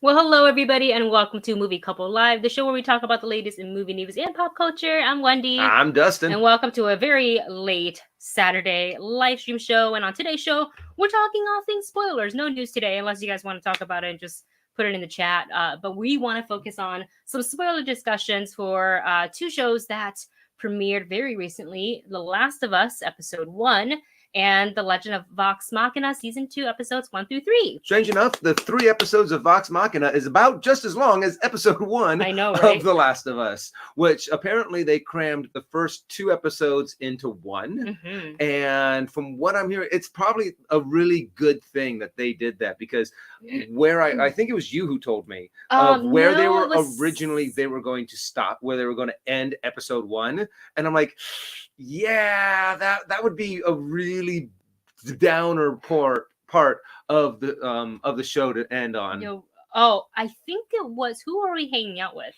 Well, hello everybody, and welcome to Movie Couple Live, the show where we talk about the latest in movie news and pop culture. I'm Wendy, I'm Dustin. and welcome to a very late Saturday live stream show. And on today's show, we're talking all things spoilers. No news today, unless you guys want to talk about it and just put it in the chat. But we want to focus on some spoiler discussions for two shows that premiered very recently: The Last of Us, Episode 1, and The Legend of Vox Machina, Season 2, Episodes 1 through 3. Strange enough, the 3 episodes of Vox Machina is about just as long as episode 1 I know, right? of The Last of Us, which apparently they crammed the first 2 episodes into one. Mm-hmm. And from what I'm hearing, it's probably a really good thing that they did that, because where I think it was you who told me of where they were originally, they were going to stop, where they were going to end episode 1. And I'm like, yeah, that would be a really downer part of the show to end on. I think it was, who are we hanging out with?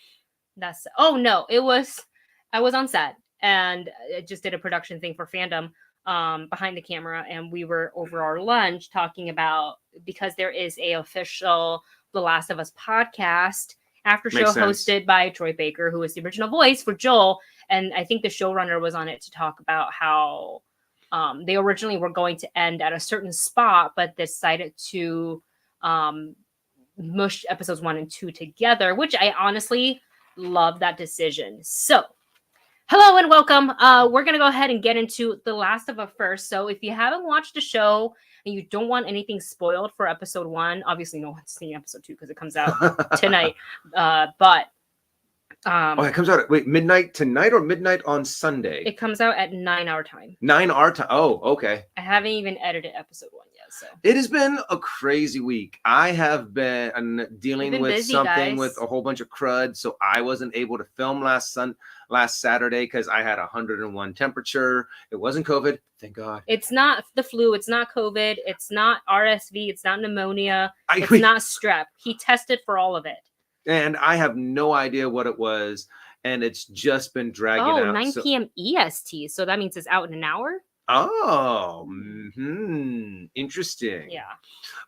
No, I was on set and I just did a production thing for Fandom behind the camera, and we were over our lunch talking about, because there is a official The Last of Us podcast after show hosted by Troy Baker, who is the original voice for Joel, and I think the showrunner was on it to talk about how they originally were going to end at a certain spot, but decided to mush episodes 1 and 2 together, which I honestly love that decision. So, hello and welcome. We're going to go ahead and get into The Last of Us first. So, if you haven't watched the show and you don't want anything spoiled for episode 1, obviously no one's seen episode 2 because it comes out tonight. But it comes out at midnight tonight or midnight on Sunday? It comes out at 9 our time. 9 our time. Oh, okay. I haven't even edited episode 1 yet, so it has been a crazy week. I have been dealing with busy, something guys. with a whole bunch of crud, so I wasn't able to film last Saturday because I had 101 temperature. It wasn't COVID, thank God. It's not the flu. It's not COVID. It's not RSV. It's not pneumonia. It's not strep. He tested for all of it. And I have no idea what it was, and it's just been dragging out. 9 p.m. EST, so that means it's out in an hour? Oh, interesting. Yeah.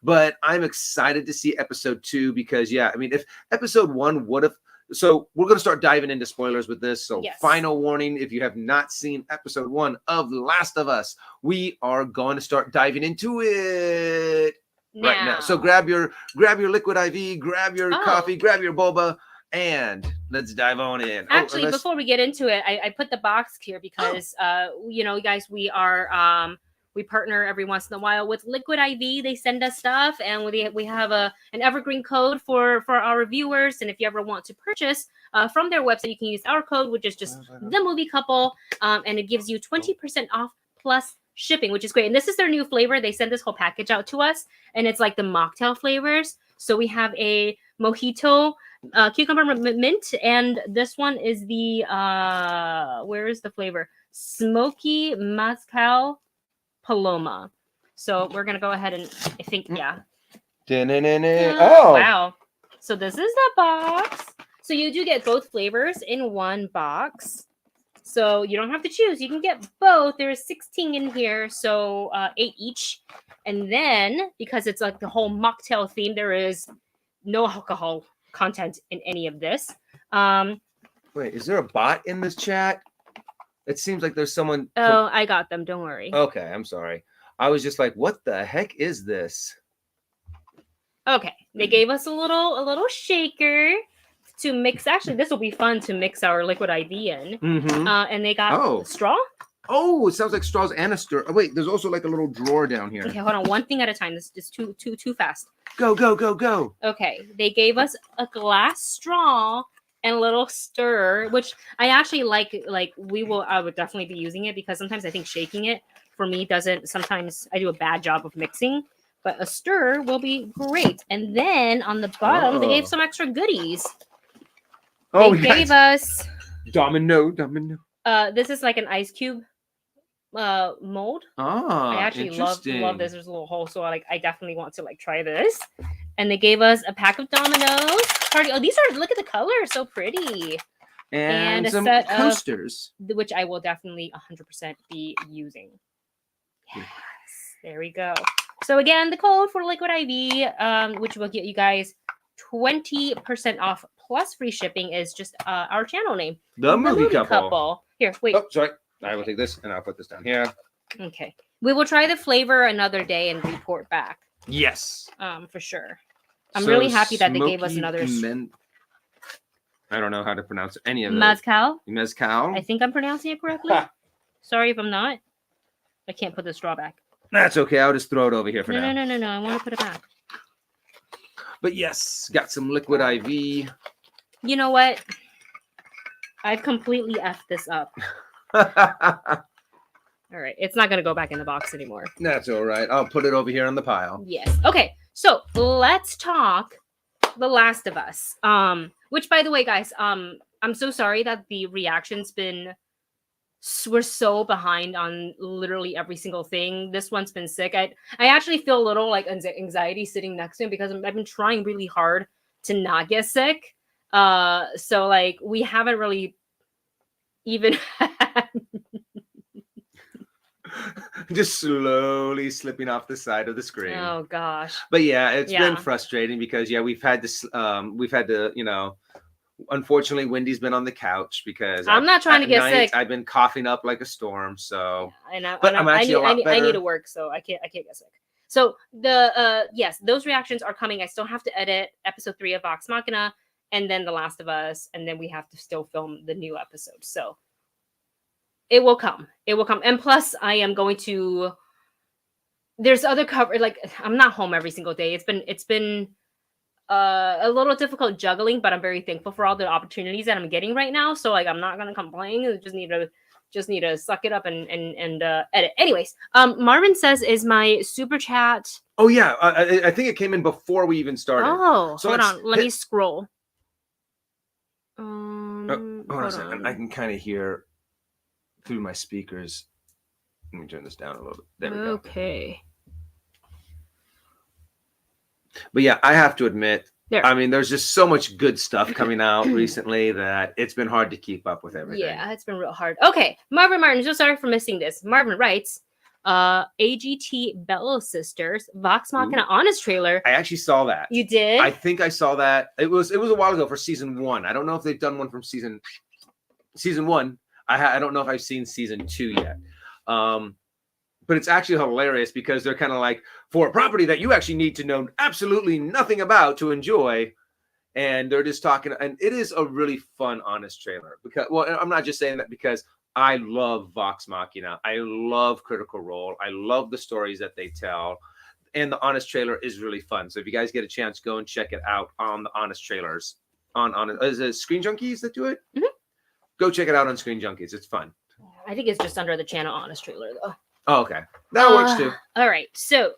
But I'm excited to see episode 2 because, if episode 1 would have... So we're going to start diving into spoilers with this. So Final warning, if you have not seen episode 1 of The Last of Us, we are going to start diving into it right now. So grab your liquid IV, grab your coffee, grab your boba, and let's dive on in. Actually, before we get into it, I put the box here because guys, we are we partner every once in a while with Liquid IV. They send us stuff, and we have an evergreen code for our viewers. And if you ever want to purchase from their website, you can use our code, which is just The Movie Couple, and it gives you 20% off plus shipping, which is great. And this is their new flavor. They sent this whole package out to us, and it's like the mocktail flavors. So we have a mojito, cucumber mint, and this one is the where is the flavor? Smoky mezcal paloma. So we're gonna go ahead and I think wow. So this is the box. So you do get both flavors in one box. So you don't have to choose. You can get both. There's 16 in here, so 8 each. And then, because it's like the whole mocktail theme, there is no alcohol content in any of this. Wait, is there a bot in this chat? It seems like there's someone... Oh, I got them. Don't worry. Okay, I'm sorry. I was just like, what the heck is this? Okay, they gave us a little shaker to mix. Actually, this will be fun to mix our liquid IV in. Mm-hmm. And they got a straw. Oh, it sounds like straws and a stir. Oh, wait, there's also like a little drawer down here. Okay, hold on. One thing at a time. This is too fast. Go, go, go, go. Okay, they gave us a glass straw and a little stir, which I actually like. I would definitely be using it because sometimes I think shaking it for me doesn't. Sometimes I do a bad job of mixing, but a stir will be great. And then on the bottom, they gave some extra goodies. They gave us domino. This is like an ice cube mold. I actually love this. There's a little hole, so I definitely want to try this. And they gave us a pack of dominoes. These are, look at the color, so pretty. And some set coasters, which I will definitely 100% be using. Yes, there we go. So again, the code for Liquid IV, which will get you guys 20% off plus free shipping is just our channel name. The movie couple. Here, wait. Oh, sorry. I will take this and I'll put this down here. Okay. We will try the flavor another day and report back. Yes. For sure. I'm really happy that they gave us another. I don't know how to pronounce any of those. Mezcal. I think I'm pronouncing it correctly. Sorry if I'm not. I can't put the straw back. That's okay. I'll just throw it over here for now. No. I want to put it back. But yes, got some liquid IV. You know what? I've completely effed this up. All right. It's not going to go back in the box anymore. That's all right. I'll put it over here on the pile. Yes. Okay. So let's talk The Last of Us. Which, by the way, guys, I'm so sorry that the reaction's we're so behind on literally every single thing. This one's been sick. I actually feel a little like anxiety sitting next to him because I've been trying really hard to not get sick. So like we haven't really even just slowly slipping off the side of the screen. Oh gosh. But yeah, it's been frustrating because we've had to, you know, unfortunately Wendy's been on the couch because I'm not trying to get sick. I've been coughing up like a storm. So I'm actually a lot better. I need to work, so I can't get sick. So yes, those reactions are coming. I still have to edit episode 3 of Vox Machina and then The Last of Us, and then we have to still film the new episode. So it will come. And plus I am going to, there's other cover, like I'm not home every single day. It's been a little difficult juggling, but I'm very thankful for all the opportunities that I'm getting right now. So like I'm not gonna complain. I just need to suck it up and edit. Anyways, Marvin says, is my super chat? Oh yeah, I think it came in before we even started. Oh, so hold on, let me scroll. Hold on a second. I can kind of hear through my speakers. Let me turn this down a little bit. There we go. Okay. But yeah, I have to admit, I mean, there's just so much good stuff coming out recently that it's been hard to keep up with everything. Yeah, it's been real hard. Okay, Martin, so sorry for missing this. Marvin writes, AGT Bellow Sisters, Vox Machina Honest trailer. I actually saw that. You did? I think I saw that. It was a while ago for season 1. I don't know if they've done one from season 1. I don't know if I've seen season 2 yet. But it's actually hilarious because they're kind of like, for a property that you actually need to know absolutely nothing about to enjoy. And they're just talking. And it is a really fun, honest trailer. Because, well, I'm not just saying that because I love Vox Machina. I love Critical Role. I love the stories that they tell. And the honest trailer is really fun. So if you guys get a chance, go and check it out on the honest trailers. Is it Screen Junkies that do it? Mm-hmm. Go check it out on Screen Junkies. It's fun. I think it's just under the channel Honest Trailer, though. Oh, okay. That works too. All right. So,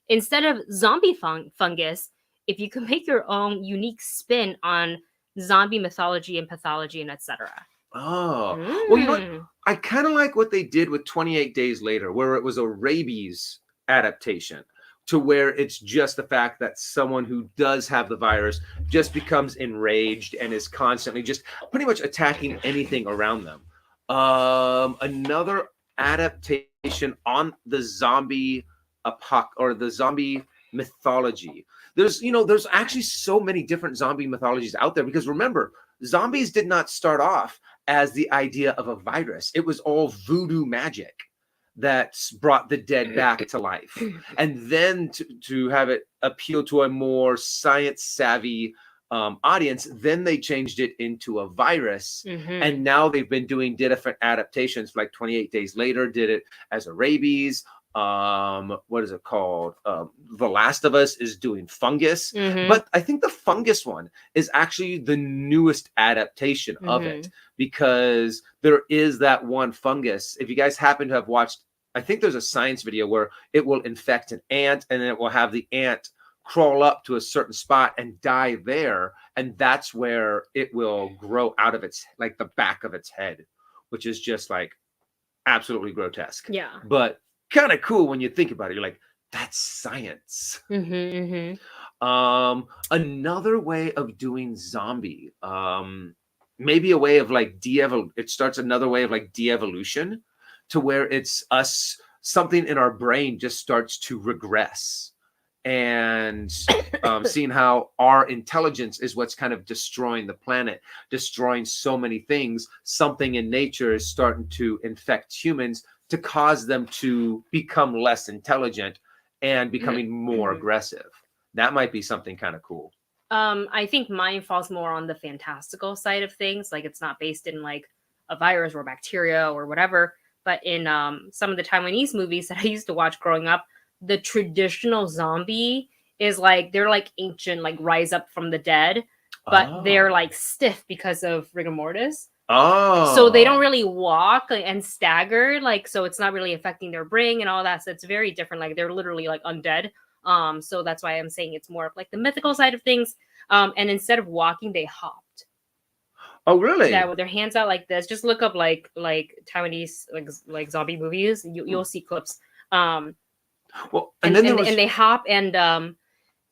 instead of zombie fungus, if you can make your own unique spin on zombie mythology and pathology and etc. Oh. Well, you know what? I kind of like what they did with 28 Days Later, where it was a rabies adaptation, to where it's just the fact that someone who does have the virus just becomes enraged and is constantly just pretty much attacking anything around them. Another adaptation on the zombie or the zombie mythology. There's actually so many different zombie mythologies out there, because remember, zombies did not start off as the idea of a virus. It was all voodoo magic that brought the dead back to life. And then to have it appeal to a more science savvy audience, then they changed it into a virus. And now they've been doing different adaptations, like 28 Days Later did it as a rabies. What is it called? The Last of Us is doing fungus. But I think the fungus one is actually the newest adaptation of it, because there is that one fungus. If you guys happen to have watched, I think there's a science video where it will infect an ant, and then it will have the ant crawl up to a certain spot and die there, and that's where it will grow out of its, like, the back of its head, which is just like absolutely grotesque. Yeah, but kind of cool when you think about it. You're like, that's science. Another way of doing zombie, maybe a way of like it starts another way of like de-evolution, to where it's something in our brain just starts to regress. and seeing how our intelligence is what's kind of destroying the planet, destroying so many things. Something in nature is starting to infect humans to cause them to become less intelligent and becoming more aggressive. That might be something kind of cool. I think mine falls more on the fantastical side of things. Like, it's not based in like a virus or bacteria or whatever, but in some of the Taiwanese movies that I used to watch growing up, the traditional zombie is like, they're like ancient, like rise up from the dead, but they're like stiff because of rigor mortis. So they don't really walk and stagger, like, so it's not really affecting their brain and all that. So it's very different. Like, they're literally like undead. So that's why I'm saying it's more of like the mythical side of things. And instead of walking, they hopped. Oh, really? Yeah, with their hands out like this. Just look up like Taiwanese like zombie movies. You'll see clips. Well, and they hop, and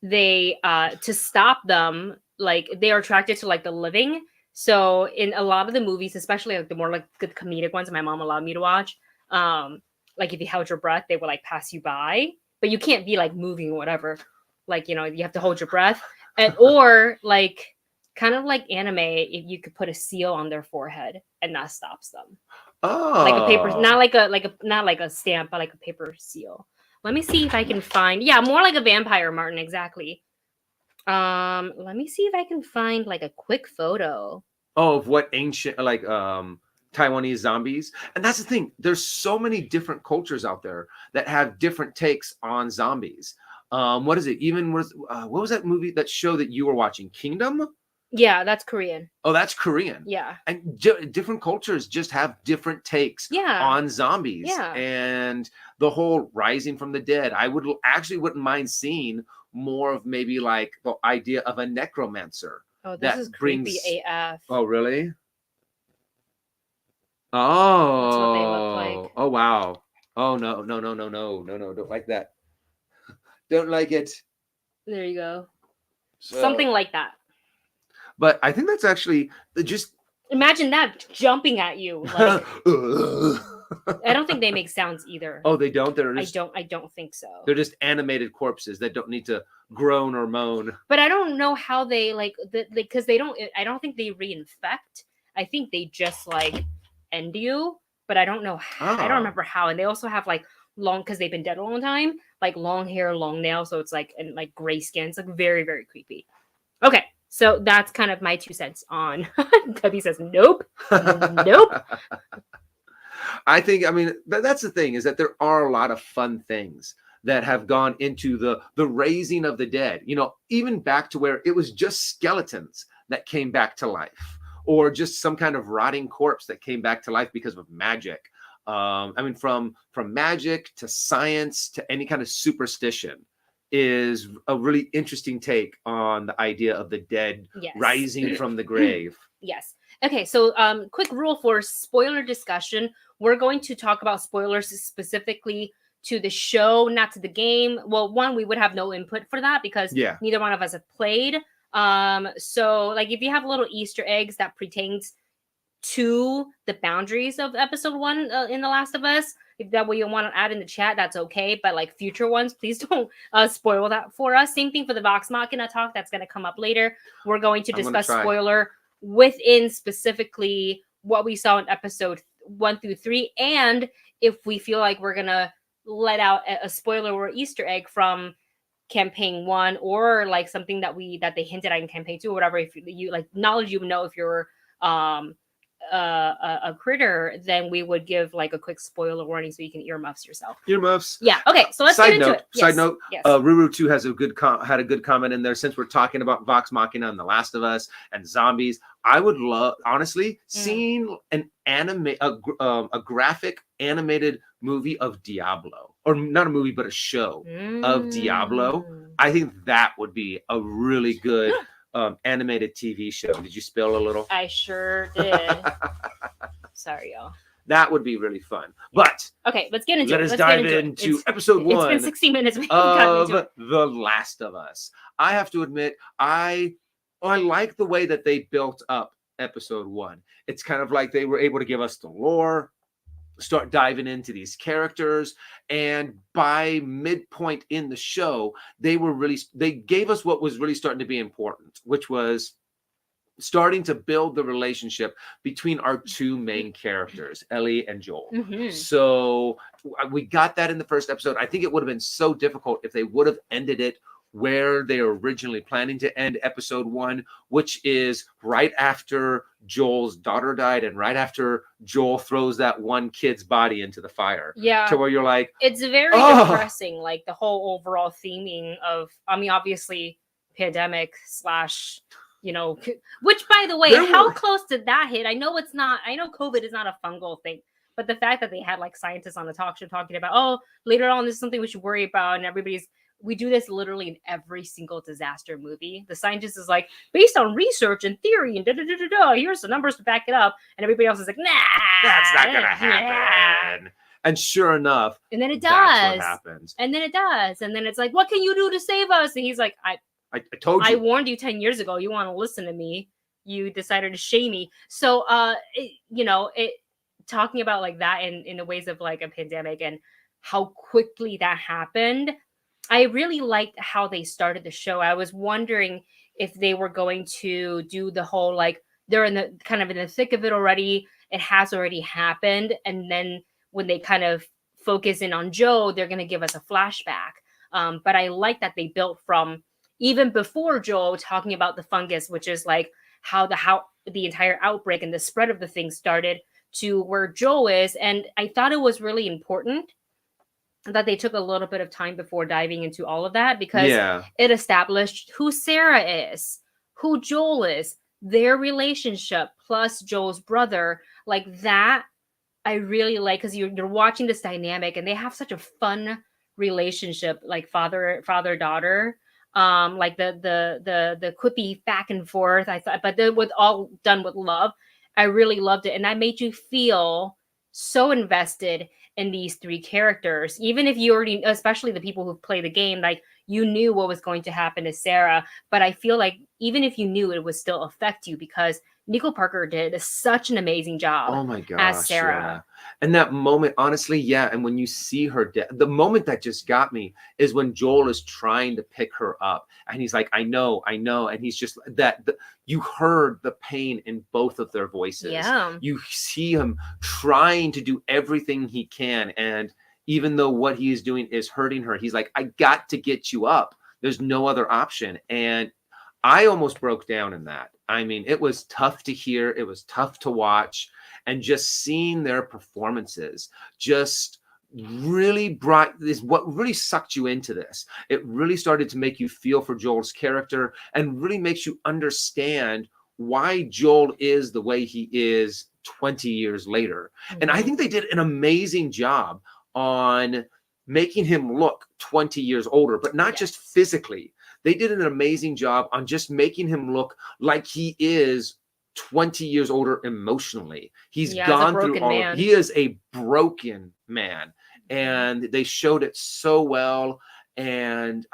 they to stop them, like, they are attracted to like the living. So in a lot of the movies, especially like the more like good comedic ones, my mom allowed me to watch. Like, if you held your breath, they would like pass you by, but you can't be like moving or whatever. Like, you know, you have to hold your breath, or like kind of like anime, if you could put a seal on their forehead and that stops them. Like a paper, not like a stamp, but like a paper seal. Let me see if I can find, more like a vampire, Martin, exactly. Let me see if I can find like a quick photo. Oh, of what ancient, like Taiwanese zombies. And that's the thing. There's so many different cultures out there that have different takes on zombies. What is it? Even what was that movie, that show that you were watching? Kingdom? Yeah, that's Korean. Oh, that's Korean. Yeah. And different cultures just have different takes on zombies. Yeah. And the whole rising from the dead. I wouldn't mind seeing more of maybe like the idea of a necromancer. Oh, this is creepy AF. Oh, really? Oh. That's what they look like. Oh, wow. Oh, no. Don't like that. Don't like it. There you go. So, something like that. But I think that's actually just... Imagine that jumping at you. Like... I don't think they make sounds either. Oh, they don't? I don't think so. They're just animated corpses that don't need to groan or moan. But I don't know how they because they don't. I don't think they reinfect. I think they just like end you. But I don't know how. I don't remember how. And they also have like long, because they've been dead a long time, like long hair, long nails. So it's like, and like gray skin. It's like very, very creepy. Okay. So that's kind of my 2 cents on. Debbie says, nope. Nope. I think, I mean, that's the thing, is that there are a lot of fun things that have gone into the raising of the dead. You know, even back to where it was just skeletons that came back to life, or just some kind of rotting corpse that came back to life because of magic. I mean, from magic to science to any kind of superstition is a really interesting take on the idea of the dead rising from the grave. Yes. Okay, so quick rule for spoiler discussion. We're going to talk about spoilers specifically to the show, not to the game. Well, one, we would have no input for that because neither one of us have played. So like, if you have little Easter eggs that pertains to the boundaries of episode 1 in The Last of Us, if that what you want to add in the chat, that's okay. But like future ones, please don't spoil that for us. Same thing for the Vox Machina talk that's going to come up later. We're going to discuss spoiler within specifically what we saw in episode 1 through 3, and if we feel like we're gonna let out a spoiler or Easter egg from campaign 1, or like something that they hinted at in campaign 2 or whatever, if you like knowledge, you know, if you're a critter, then we would give like a quick spoiler warning so you can earmuffs yourself. Earmuffs. Yeah. Okay. So let's get into it. Side note. Yes. Ruru 2 has had a good comment in there. Since we're talking about Vox Machina and The Last of Us and zombies, I would love, honestly, seeing an a graphic animated movie of Diablo, or not a movie, but a show of Diablo. I think that would be a really good animated TV show. Did you spill a little? I sure did. Sorry, y'all. That would be really fun. But okay, let's get into it. Let's dive into episode 1. It's been 60 minutes of The Last of Us. I have to admit, I like the way that they built up episode 1. It's kind of like they were able to give us the lore, start diving into these characters. And by midpoint in the show, they gave us what was really starting to be important, which was starting to build the relationship between our two main characters, Ellie and Joel. So we got that in the first episode. I think it would have been so difficult if they would have ended it where they were originally planning to end episode 1, which is right after Joel's daughter died and right after Joel throws that one kid's body into the fire. Yeah. To where you're like, it's very depressing, like the whole overall theming of, I mean, obviously pandemic / which, by the way, how close did that hit? I know COVID is not a fungal thing, but the fact that they had like scientists on the talk show talking about, oh, later on, this is something we should worry about. And we do this literally in every single disaster movie. The scientist is like, based on research and theory and here's the numbers to back it up. And everybody else is like, nah, that's not going to happen. And sure enough, and then it does. That's what happens. And then it does. And then it's like, what can you do to save us? And he's like, I told you. I warned you 10 years ago. You want to listen to me. You decided to shame me. So, talking about like that in the ways of like a pandemic and how quickly that happened, I really liked how they started the show. I was wondering if they were going to do the whole, like, they're in the thick of it already. It has already happened. And then when they kind of focus in on Joe, they're going to give us a flashback. But I like that they built from even before Joel, talking about the fungus, which is like how the entire outbreak and the spread of the thing started, to where Joel is. And I thought it was really important that they took a little bit of time before diving into all of that, because it established who Sarah is, who Joel is, their relationship, plus Joel's brother. Like that, I really like, because you're watching this dynamic and they have such a fun relationship, like father-daughter. Like the quippy back and forth, I thought, but they were all done with love. I really loved it. And that made you feel so invested in these three characters, even if you already, especially the people who play the game, like you knew what was going to happen to Sarah. But I feel like even if you knew, it would still affect you, because Nicole Parker did such an amazing job. Oh my gosh, as Sarah. Yeah. And that moment, honestly, yeah. And when you see her the moment that just got me is when Joel is trying to pick her up, and he's like, I know. And he's just you heard the pain in both of their voices. Yeah. You see him trying to do everything he can. And even though what he is doing is hurting her, he's like, I got to get you up. There's no other option. And I almost broke down in that. I mean, it was tough to hear. It was tough to watch. And just seeing their performances just really is what really sucked you into this. It really started to make you feel for Joel's character and really makes you understand why Joel is the way he is 20 years later. Mm-hmm. And I think they did an amazing job on making him look 20 years older, but not just physically. They did an amazing job on just making him look like he is 20 years older emotionally. He's gone through all he is a broken man. And they showed it so well. And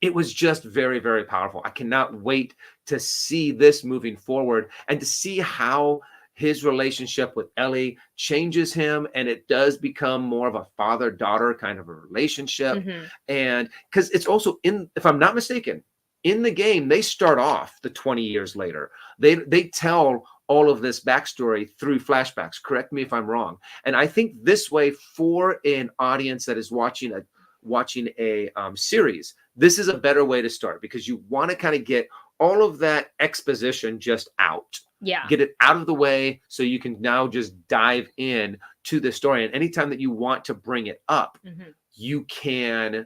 it was just very, very powerful. I cannot wait to see this moving forward and to see how his relationship with Ellie changes him, and it does become more of a father-daughter kind of a relationship. Mm-hmm. And because it's also if I'm not mistaken, in the game, they start off the 20 years later. They tell all of this backstory through flashbacks. Correct me if I'm wrong. And I think this way, for an audience that is watching a series, this is a better way to start, because you want to kind of get all of that exposition just out. Yeah. Get it out of the way so you can now just dive in to the story. And anytime that you want to bring it up, mm-hmm. you can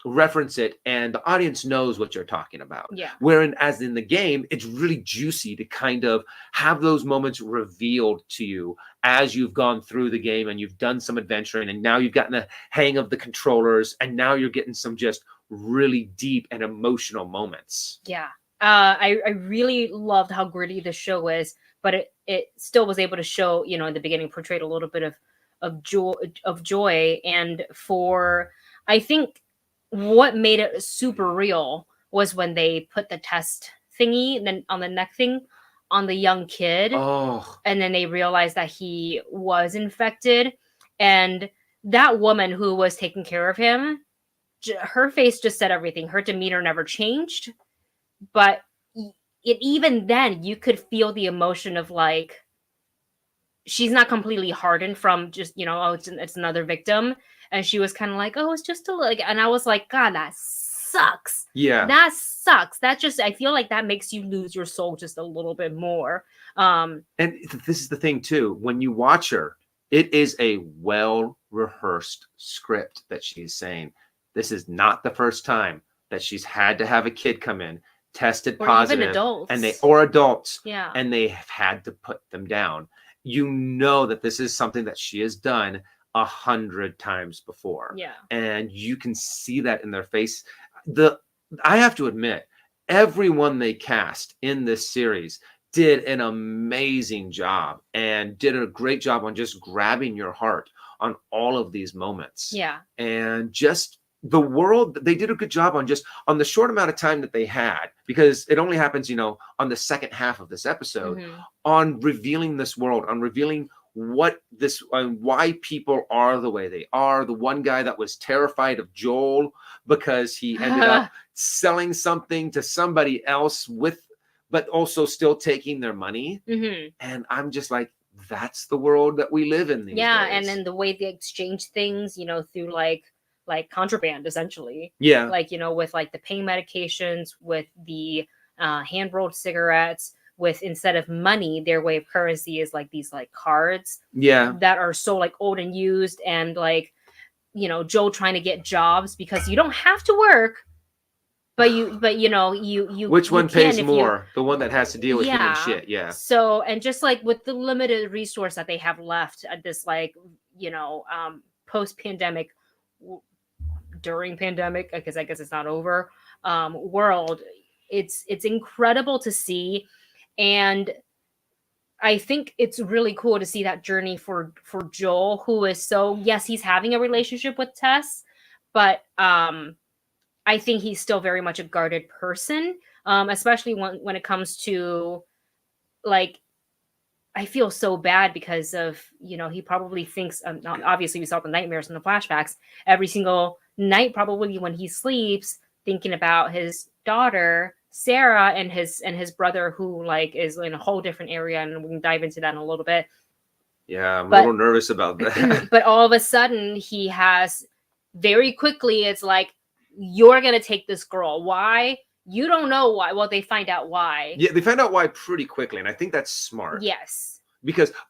reference it, and the audience knows what you're talking about. Yeah. Whereas in the game, it's really juicy to kind of have those moments revealed to you as you've gone through the game and you've done some adventuring, and now you've gotten the hang of the controllers, and now you're getting some just really deep and emotional moments. Yeah. I really loved how gritty the show is, but it still was able to show, in the beginning, portrayed a little bit of joy. And I think what made it super real was when they put the test thingy then on the neck thing on the young kid. Oh. And then they realized that he was infected. And that woman who was taking care of him, her face just said everything. Her demeanor never changed. But even then, you could feel the emotion of like, she's not completely hardened from just, you know, oh, it's another victim. And she was kind of like, oh, it's just a like, and I was like, God, that sucks. Yeah. That sucks. That just, I feel like that makes you lose your soul just a little bit more. And this is the thing too, when you watch her, it is a well-rehearsed script that she's saying. This is not the first time that she's had to have a kid come in, tested positive, even adults. or adults, yeah, and they have had to put them down. You know that this is something that she has done 100 times before. Yeah. And you can see that in their face. I have to admit, everyone they cast in this series did an amazing job and did a great job on just grabbing your heart on all of these moments. Yeah. And just the world, they did a good job on just on the short amount of time that they had, because it only happens, you know, on the second half of this episode, on revealing this world, on revealing what this and why people are the way they are. The one guy that was terrified of Joel because he ended up selling something to somebody else but also still taking their money. And I'm just like, that's the world that we live in these days. And then the way they exchange things, you know, through like contraband, essentially. Yeah. Like, you know, with like the pain medications, with the hand-rolled cigarettes, with instead of money, their way of currency is like these like cards. Yeah. That are so like old and used, and like, you know, Joe trying to get jobs because you don't have to work. But you know, you which one pays more? The one that has to deal with human shit. Yeah. So, and just like with the limited resource that they have left at this, like, you know, post-pandemic, during pandemic, because I guess it's not over, world, it's incredible to see. And I think it's really cool to see that journey for Joel, who is so, yes, he's having a relationship with Tess, but I think he's still very much a guarded person, especially when it comes to, like, I feel so bad because of, you know, he probably thinks, obviously we saw the nightmares and the flashbacks every single night, probably when he sleeps, thinking about his daughter, Sarah, and his brother, who like is in a whole different area, and we can dive into that in a little bit. Yeah, I'm a little nervous about that. But all of a sudden he has, very quickly, it's like, you're going to take this girl. Why? You don't know why. Well, they find out why. Yeah, they find out why pretty quickly, and I think that's smart. Yes.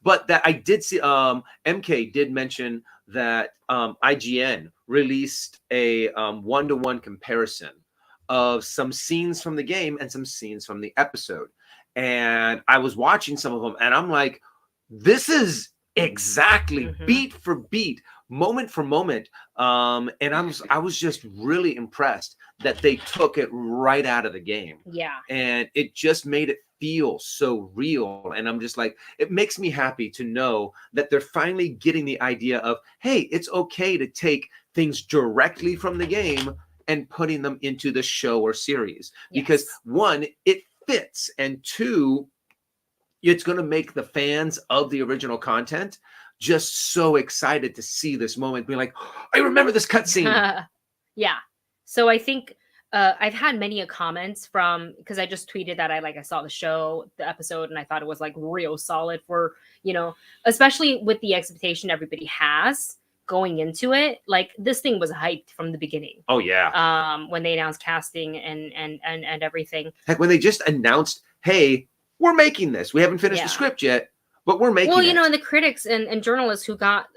But that I did see, MK did mention that IGN released a 1-to-1 comparison of some scenes from the game and some scenes from the episode. And I was watching some of them, and I'm like, this is exactly beat for beat, moment for moment. And I was just really impressed that they took it right out of the game. Yeah. And it just made it feel so real. And I'm just like, it makes me happy to know that they're finally getting the idea of, hey, it's okay to take things directly from the game and putting them into the show or series. Yes. Because one, it fits, and two, it's going to make the fans of the original content just so excited to see this moment, being like, I remember this cutscene. Yeah. So I think I've had many comments from, because I just tweeted that I saw the episode, and I thought it was like real solid for, you know, especially with the expectation everybody has going into it. Like, this thing was hyped from the beginning. Oh yeah. When they announced casting and everything. Heck, when they just announced, hey, we're making this. We haven't finished the script yet, but we're making it. Well, you know, and the critics and journalists who got,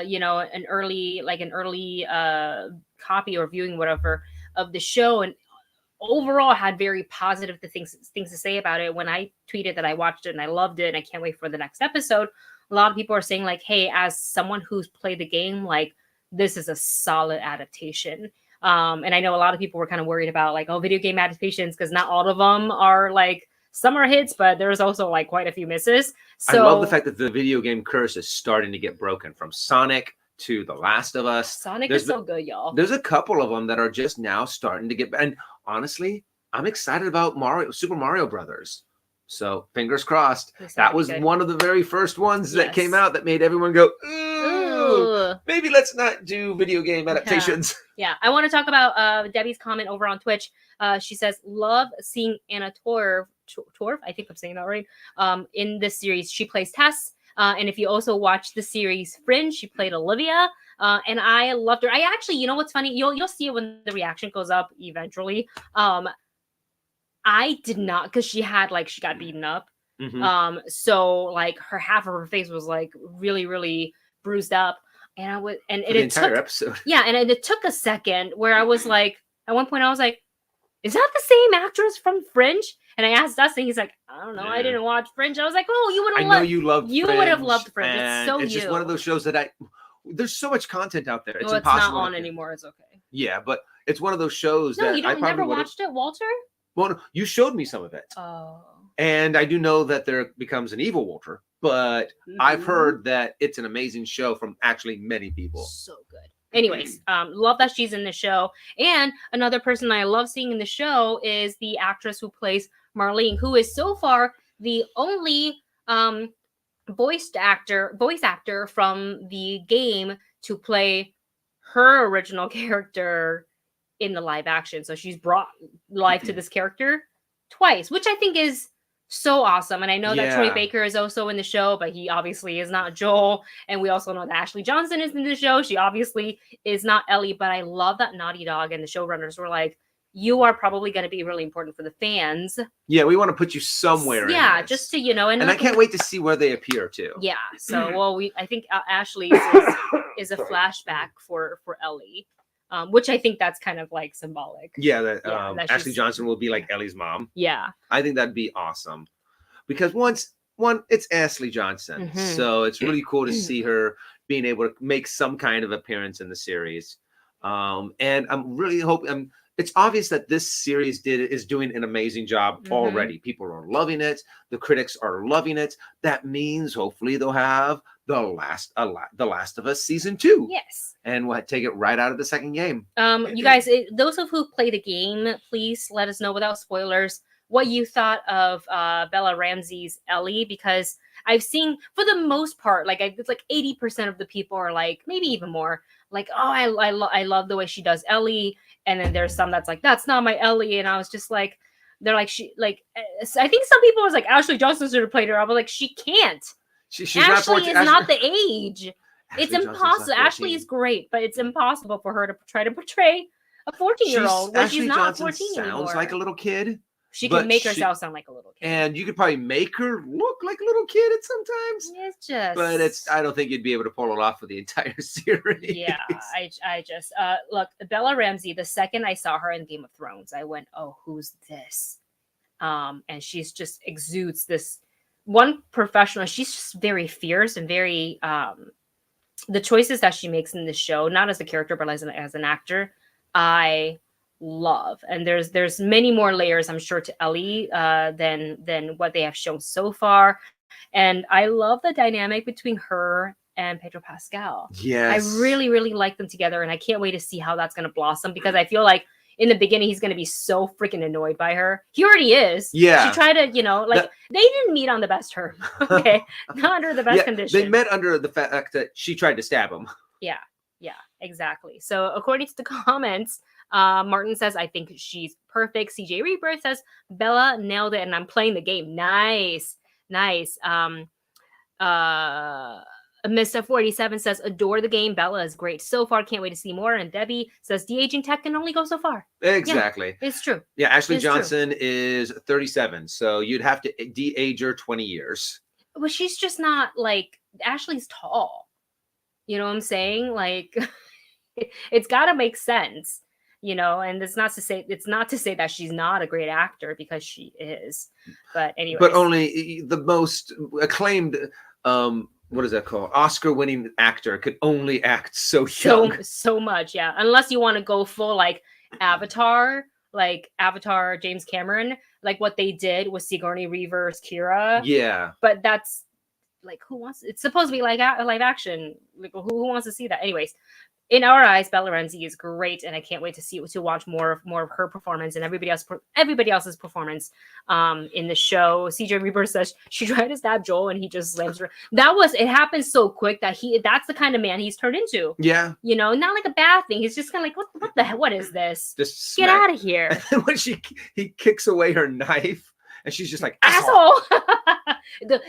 you know, an early copy or viewing, whatever, of the show, and overall had very positive things to say about it. When I tweeted that I watched it and I loved it and I can't wait for the next episode, a lot of people are saying, like, hey, as someone who's played the game, like, this is a solid adaptation. And I know a lot of people were kind of worried about, like, oh, video game adaptations, because not all of them are like, some are hits, but there's also like quite a few misses. So I love the fact that the video game curse is starting to get broken, from Sonic to The Last of Us. Sonic is so good, y'all. There's a couple of them that are just now starting to get, and honestly, I'm excited about Super Mario Brothers. So fingers crossed. That was one of the very first ones that came out that made everyone go, ooh, maybe let's not do video game adaptations. Yeah. I want to talk about Debbie's comment over on Twitch. She says, love seeing Anna Torv, I think I'm saying that right, in this series. She plays Tess. And if you also watch the series Fringe, she played Olivia. And I loved her. I actually, you know what's funny? You'll see it when the reaction goes up eventually. I did not, because she got beaten up. Mm-hmm. So like half of her face was like really, really bruised up. And it took episode. Yeah, and it took a second where I was like, at one point I was like, is that the same actress from Fringe? And I asked Dustin, he's like, I don't know, I didn't watch Fringe. I was like, oh, you would have loved. I know you loved. You would have loved Fringe. It's so it's just one of those shows that there's so much content out there. It's impossible. It's not on anymore. It's okay. Yeah, but it's one of those shows that you never watched it, Walter? Well, no, you showed me some of it. Oh. And I do know that there becomes an evil Walter, but I've heard that it's an amazing show from actually many people. So good. Anyways, love that she's in the show. And another person I love seeing in the show is the actress who plays Marlene, who is so far the only voice actor from the game to play her original character in the live action. So she's brought life to this character twice, which I think is so awesome. And I know that Troy Baker is also in the show, but he obviously is not Joel. And we also know that Ashley Johnson is in the show. She obviously is not Ellie, but I love that Naughty Dog and the showrunners were like, you are probably going to be really important for the fans. Yeah, we want to put you somewhere. Yeah, just to, and I can't wait to see where they appear too. Yeah, so I think Ashley's is a flashback for Ellie, which I think that's kind of like symbolic. Yeah, that Ashley Johnson will be like Ellie's mom. Yeah, I think that'd be awesome because it's Ashley Johnson, so it's really cool to see her being able to make some kind of appearance in the series. And I'm really hoping. It's obvious that this series is doing an amazing job already. People are loving it. The critics are loving it. That means hopefully they'll have The Last of Us season 2. Yes. And we'll take it right out of the second game. You guys, those of who play the game, please let us know without spoilers what you thought of Bella Ramsey's Ellie, because I've seen, for the most part, it's like 80% of the people are like, maybe even more, like, oh, I love the way she does Ellie. And then there's some that's like, that's not my Ellie. And I was just like, they're like, I think some people was like, Ashley Johnson should have played her. I was like, she can't. She's Ashley is not the age. It's impossible. Ashley is great, but it's impossible for her to try to portray a 14-year-old when she's not 14 anymore. Sounds like a little kid. She can make herself sound like a little kid. And you could probably make her look like a little kid at sometimes. It's just... But I don't think you'd be able to pull it off for the entire series. Yeah, I just... look, Bella Ramsey, the second I saw her in Game of Thrones, I went, oh, who's this? And she's just exudes this one professional. She's just very fierce and very... the choices that she makes in this show, not as a character, but as an actor, I love. And there's many more layers, I'm sure, to Ellie than what they have shown so far. And I love the dynamic between her and Pedro Pascal. Yes, I really, really like them together, and I can't wait to see how that's going to blossom, because I feel like in the beginning he's going to be so freaking annoyed by her. He already is. Yeah, she tried to, they didn't meet on the best terms. Okay, not under the best conditions. They met under the fact that she tried to stab him. Yeah, exactly. So according to the comments, Martin says, I think she's perfect. CJ Rebirth says, Bella nailed it, and I'm playing the game. Nice. Mr. 47 says, adore the game. Bella is great so far. Can't wait to see more. And Debbie says, de-aging tech can only go so far. Exactly. Yeah, it's true. Yeah, Ashley Johnson is 37, so you'd have to de-age her 20 years. But she's just not, like, Ashley's tall. You know what I'm saying? Like, it's got to make sense. And it's not to say that she's not a great actor, because she is. But anyway. But only the most acclaimed, what is that called? Oscar-winning actor could only act so young. So much, yeah. Unless you want to go full like Avatar, James Cameron, like what they did with Sigourney Weaver's Kira. Yeah. But that's like, who wants? It's supposed to be like live action. Like, who wants to see that? Anyways. in our eyes, Bella Ramsey is great, and I can't wait to watch more of her performance and everybody else's performance in the show. CJ Reaper says she tried to stab Joel and he just slams her. It happened so quick that that's the kind of man he's turned into. Yeah, you know, not like a bad thing. He's just kind of like, what the hell? What is this? Just get out of here. And then when he kicks away her knife, and she's just like, asshole.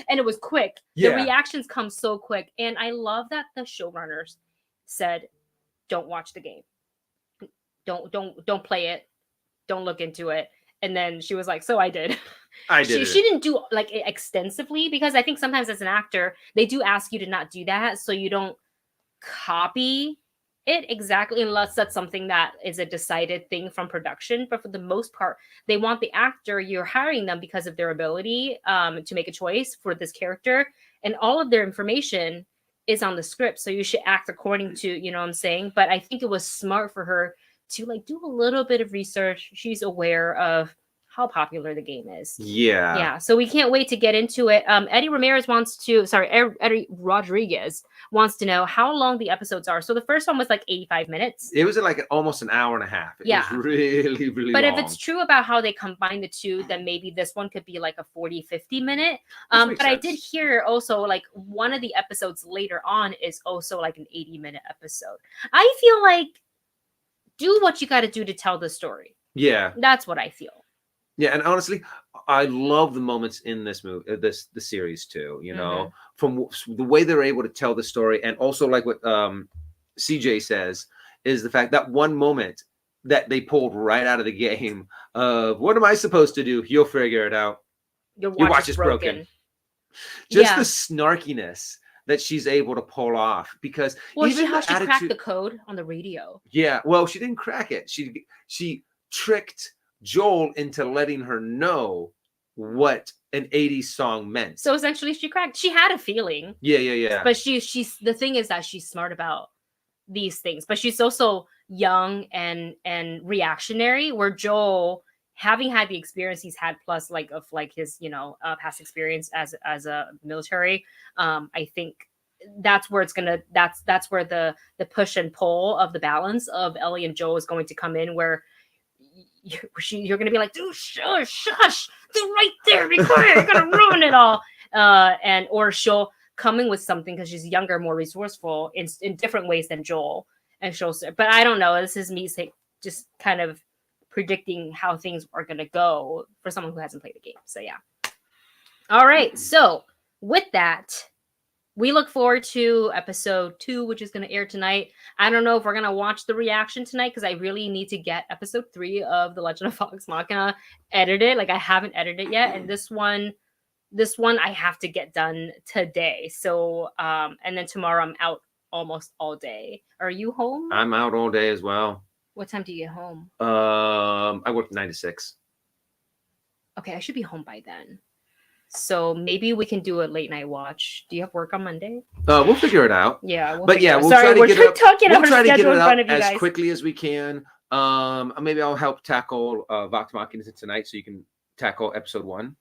And it was quick. Yeah. The reactions come so quick, and I love that the showrunners said, don't watch the game, don't play it, don't look into it. And then she was like, so I did. She didn't do like it extensively, because I think sometimes as an actor they do ask you to not do that, so you don't copy it exactly, unless that's something that is a decided thing from production. But for the most part, they want the actor, you're hiring them because of their ability to make a choice for this character, and all of their information is on the script, so you should act according to, you know what I'm saying. But I think it was smart for her to like do a little bit of research. She's aware of how popular the game is. Yeah. So we can't wait to get into it. Eddie Rodriguez wants to know how long the episodes are. So the first one was like 85 minutes. It was like almost an hour and a half. It was really, really but long. If it's true about how they combine the two, then maybe this one could be like a 40-50 minute. But sense. I did hear also like one of the episodes later on is also like an 80-minute episode. I feel like do what you got to do to tell the story. Yeah. That's what I feel. Yeah, and honestly, I love the moments in this movie, the series too. You know, from the way they're able to tell the story, and also like what CJ says is the fact that one moment that they pulled right out of the game of what am I supposed to do? You'll figure it out. Your watch is broken. Just the snarkiness that she's able to pull off, because even she cracked the code on the radio. Yeah, well, she didn't crack it. She tricked Joel into letting her know what an 80s song meant. So essentially she had a feeling. Yeah. But she's the thing is that she's smart about these things, but she's also young and reactionary, where Joel, having had the experience he's had, plus like of like his, you know, past experience as a military, I think that's where that's where the push and pull of the balance of Ellie and Joel is going to come in, where you're gonna be like, dude, shush, they're right there, be quiet, you're gonna ruin it all. Or she'll come in with something because she's younger, more resourceful in different ways than Joel, and but I don't know. This is me just kind of predicting how things are gonna go for someone who hasn't played the game. So yeah. All right. So with that, we look forward to episode 2, which is going to air tonight. I don't know if we're going to watch the reaction tonight, because I really need to get episode 3 of The Legend of Vox Machina edited. Like, I haven't edited it yet. And this one I have to get done today. So, and then tomorrow I'm out almost all day. Are you home? I'm out all day as well. What time do you get home? I work 9 to 6. Okay, I should be home by then. So maybe we can do a late night watch. Do you have work on Monday? We'll figure it out. Yeah, we'll try to get it out as quickly as we can. Maybe I'll help tackle Vox Machina tonight, so you can tackle episode 1.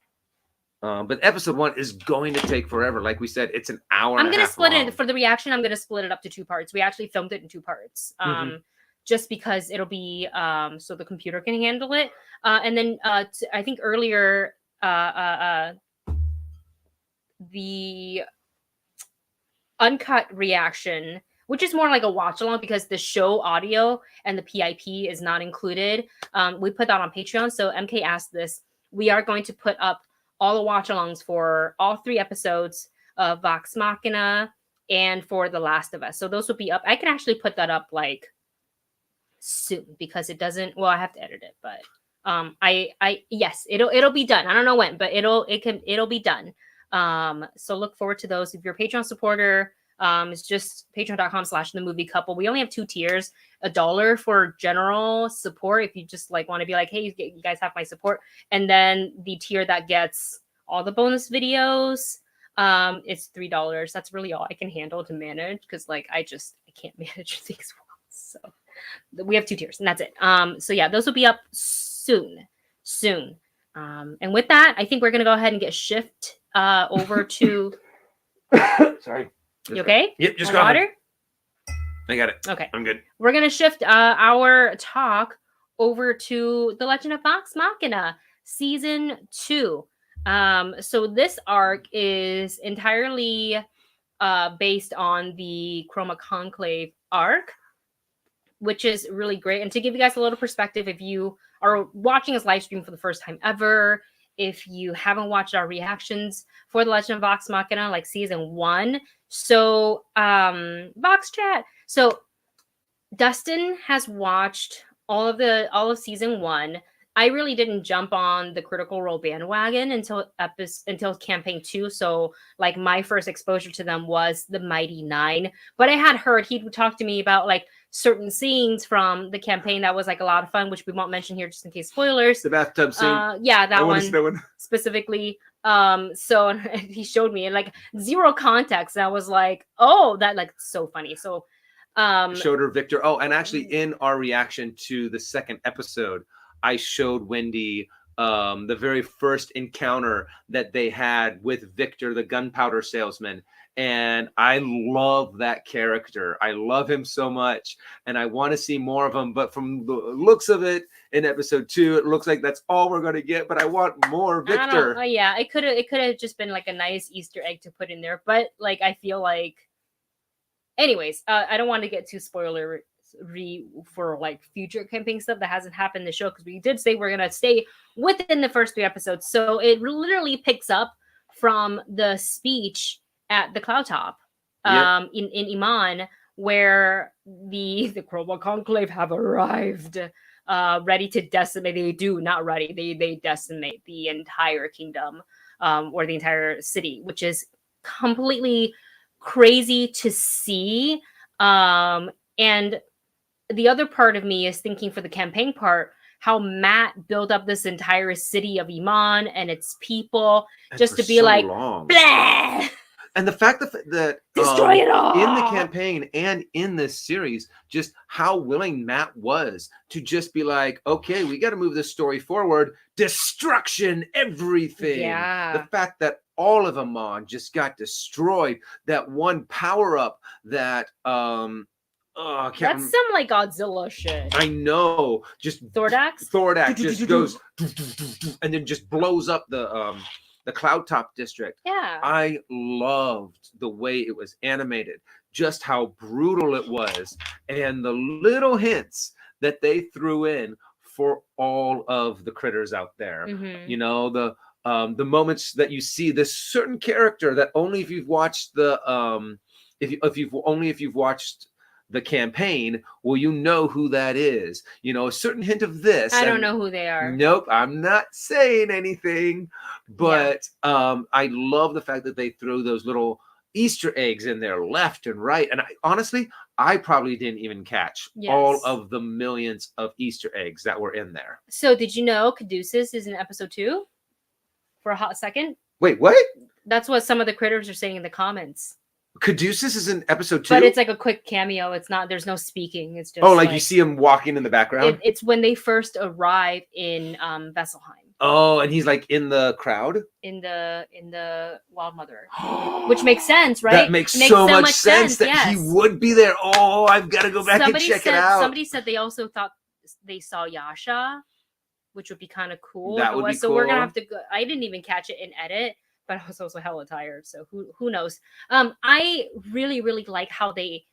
But episode 1 is going to take forever. Like we said, it's an hour. I'm going to split it for the reaction. I'm going to split it up to 2 parts. We actually filmed it in 2 parts. Just because it'll be so the computer can handle it. And then I think earlier the uncut reaction, which is more like a watch along, because the show audio and the PIP is not included. We put that on Patreon. So MK asked this. We are going to put up all the watch alongs for all 3 episodes of Vox Machina and for The Last of Us. So those will be up. I can actually put that up like soon, because it doesn't, well, I have to edit it, but yes, it'll be done. I don't know when, but it'll be done. So look forward to those. If you're a Patreon supporter, it's just patreon.com/themoviecouple. We only have 2 tiers, $1 for general support, if you just like want to be like, hey, you guys have my support, and then the tier that gets all the bonus videos, it's $3. That's really all I can handle to manage, because like I can't manage things well. So we have 2 tiers, and that's it. So yeah, those will be up soon. And with that, I think we're gonna go ahead and get shift over to sorry. You okay? Yep, just got water. I got it. Okay. I'm good. We're going to shift our talk over to The Legend of Vox Machina, Season 2. So this arc is entirely based on the Chroma Conclave arc, which is really great. And to give you guys a little perspective, if you are watching us live stream for the first time ever, if you haven't watched our reactions for The Legend of Vox Machina, like Season 1, so Vox Chat. So Dustin has watched all of Season 1. I really didn't jump on the Critical Role bandwagon until campaign 2. So like my first exposure to them was the Mighty Nine. But I had heard he'd talk to me about like certain scenes from the campaign that was like a lot of fun, which we won't mention here just in case spoilers. The bathtub scene. Yeah, that one specifically. So he showed me like zero context. And I was like, oh, that like so funny. So showed her Victor. Oh, and actually in our reaction to the second episode, I showed Wendy the very first encounter that they had with Victor, the gunpowder salesman. And I love that character. I love him so much. And I want to see more of him. But from the looks of it in episode 2, it looks like that's all we're going to get. But I want more Victor. Yeah, it could have just been like a nice Easter egg to put in there. But like, I feel like, anyways, I don't want to get too spoilery for like future camping stuff that hasn't happened in the show, because we did say we're gonna stay within the first 3 episodes. So it literally picks up from the speech at the cloud top in Iman, where the Chroma Conclave have arrived, ready to decimate. They do not ready. They decimate the entire kingdom, or the entire city, which is completely crazy to see. And the other part of me is thinking for the campaign part, how Matt built up this entire city of Iman and its people, and just to be so like, blah! And the fact that destroy it all in the campaign and in this series, just how willing Matt was to just be like, okay, we got to move this story forward. Destruction, everything. Yeah. The fact that all of Amon just got destroyed. That one power up that that's some like Godzilla shit. I know. Just Thordax just goes and then just blows up the Cloud Top district. Yeah. I loved the way it was animated, just how brutal it was, and the little hints that they threw in for all of the critters out there. Mm-hmm. You know, the moments that you see this certain character that only if you've watched the if you've watched the campaign, will you know who that is? You know, a certain hint of this. I don't know who they are. Nope, I'm not saying anything. But I love the fact that they throw those little Easter eggs in there left and right. And I probably didn't even catch all of the millions of Easter eggs that were in there. So did you know Caduceus is in episode 2? For a hot second. Wait, what? That's what some of the critters are saying in the comments. Caduceus is in episode 2? But it's like a quick cameo. It's not, there's no speaking. It's just like you see him walking in the background? It's when they first arrive in Vesselheim. Oh, and he's like in the crowd? In the Wild Mother. Which makes sense, right? That makes so much sense that he would be there. Oh, I've got to go back and check it out. Somebody said they also thought they saw Yasha, which would be kind of cool. That would be so cool. We're gonna have to go. I didn't even catch it in edit, but I was also hella tired, so who knows. I really like how they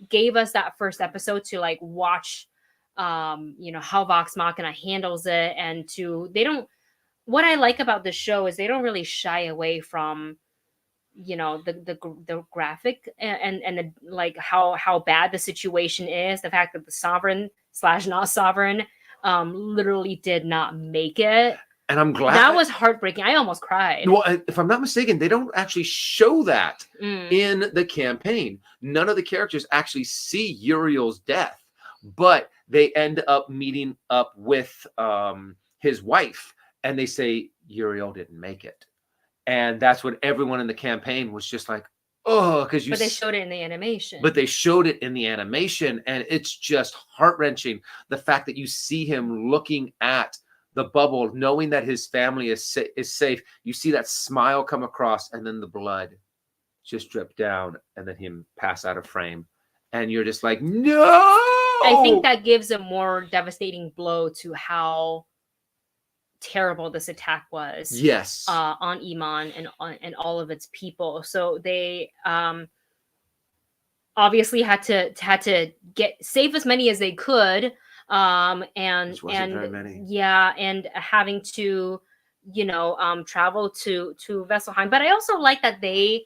gave us that first episode to like watch how Vox Machina handles it, and what I like about the show is they don't really shy away from the graphic and the, like how bad the situation is, the fact that the sovereign / not sovereign literally did not make it. And I'm glad. That was heartbreaking. I almost cried. Well, if I'm not mistaken, they don't actually show that in the campaign. None of the characters actually see Uriel's death, but they end up meeting up with his wife, and they say Uriel didn't make it. And that's what everyone in the campaign was just like, oh, because But they showed it in the animation. But they showed it in the animation, and it's just heart-wrenching. The fact that you see him looking at the bubble, knowing that his family is safe. You see that smile come across, and then the blood just drip down, and then him pass out of frame. and you're just like, no. I think that gives a more devastating blow to how terrible this attack was. Yes. On Iman and all of its people. So they obviously had to get save as many as they could. And very many. Yeah, and having to, travel to Vesselheim. But I also like that they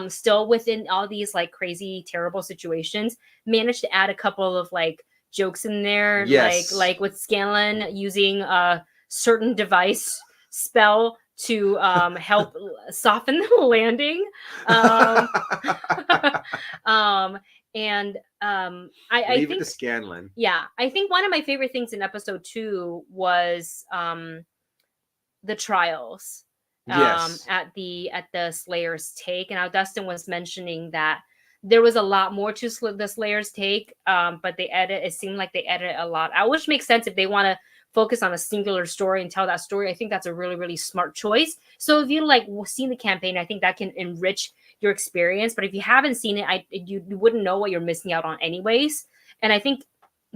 still within all these like crazy terrible situations managed to add a couple of like jokes in there. Yes. Like with Scanlan using a certain device spell to help soften the landing. I leave think it to Scanlan. Yeah, I think one of my favorite things in episode 2 was the trials. Yes. At the Slayer's take, and now Dustin was mentioning that there was a lot more to the Slayer's take, but it seemed like they edited a lot out, which makes sense if they want to focus on a singular story and tell that story. I think that's a really, really smart choice. So if you like seen the campaign, I think that can enrich your experience. But if you haven't seen it, you wouldn't know what you're missing out on anyways. And I think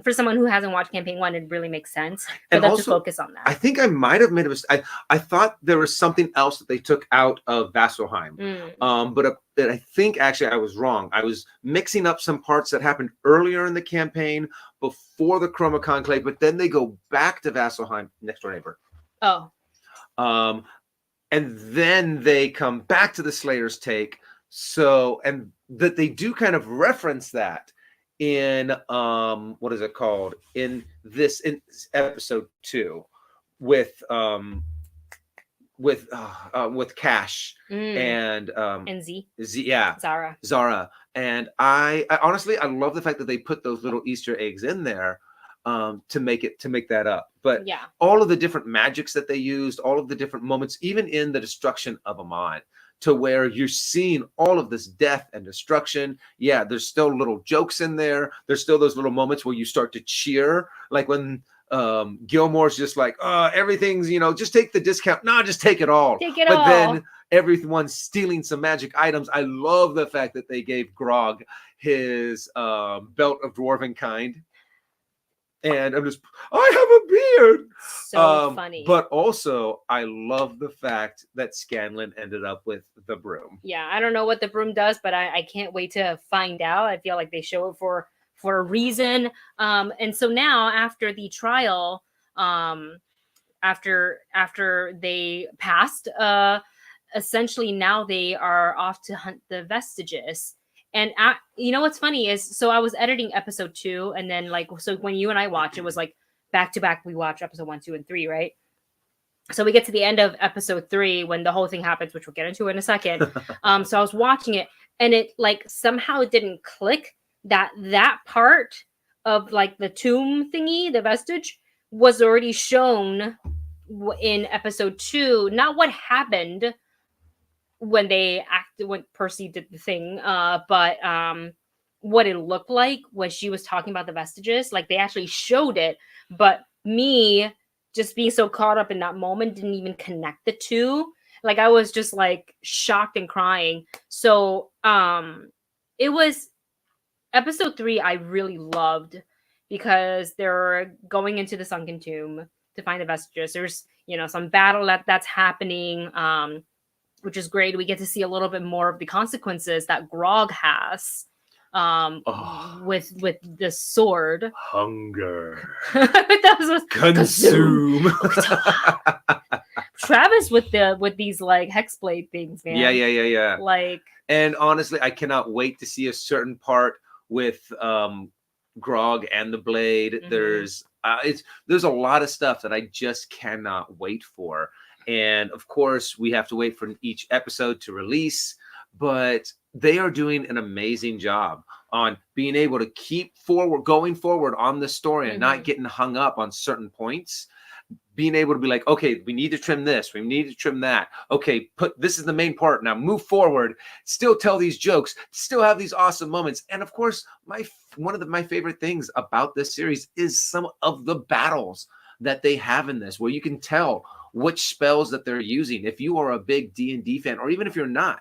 for someone who hasn't watched campaign 1, it really makes sense for them to focus on that. I think I might have made a mistake. I thought there was something else that they took out of Vasselheim. But I think actually I was wrong. I was mixing up some parts that happened earlier in the campaign before the Chroma Conclave, but then they go back to Vasselheim, next door neighbor. Oh. And then they come back to the Slayer's take. So, and that they do kind of reference that in what is it called in episode 2 with Cash and Z. Yeah, Zara. And I honestly I love the fact that they put those little Easter eggs in there to make that up. But yeah, all of the different magics that they used, all of the different moments, even in the destruction of Amon, to where you're seeing all of this death and destruction. Yeah, there's still little jokes in there. There's still those little moments where you start to cheer, like when Gilmore's just like, everything's, just take the discount. No, just take it all. But then everyone's stealing some magic items. I love the fact that they gave Grog his belt of dwarven kind. And I have a beard. So funny. But also, I love the fact that Scanlan ended up with the broom. Yeah, I don't know what the broom does, but I can't wait to find out. I feel like they show it for a reason. And so now, after the trial, after they passed, essentially now they are off to hunt the vestiges. And what's funny is, so I was editing episode 2, and then so when you and I watch, it was like back to back. We watch episode 1, 2, and 3, right? So we get to the end of episode 3 when the whole thing happens, which we'll get into in a second. So I was watching it, and it somehow it didn't click that part of the tomb thingy, the vestige, was already shown in episode 2. Not what happened when Percy did the thing, but what it looked like when she was talking about the vestiges. They actually showed it, but me just being so caught up in that moment didn't even connect the two. I was just shocked and crying. So it was episode 3 I really loved, because they're going into the sunken tomb to find the vestiges. There's some battle that's happening, which is great. We get to see a little bit more of the consequences that Grog has with the sword. Hunger. That was consume. Travis with these hexblade things, man. Yeah. And honestly, I cannot wait to see a certain part with Grog and the blade. Mm-hmm. There's a lot of stuff that I just cannot wait for. And of course, we have to wait for each episode to release, but they are doing an amazing job on being able to keep going forward on the story and not getting hung up on certain points. Being able to be like, okay, we need to trim this, we need to trim that. Okay, this is the main part. Now move forward, still tell these jokes, still have these awesome moments. And of course, one of my favorite things about this series is some of the battles that they have in this, where you can tell which spells that they're using. If you are a big D&D fan, or even if you're not,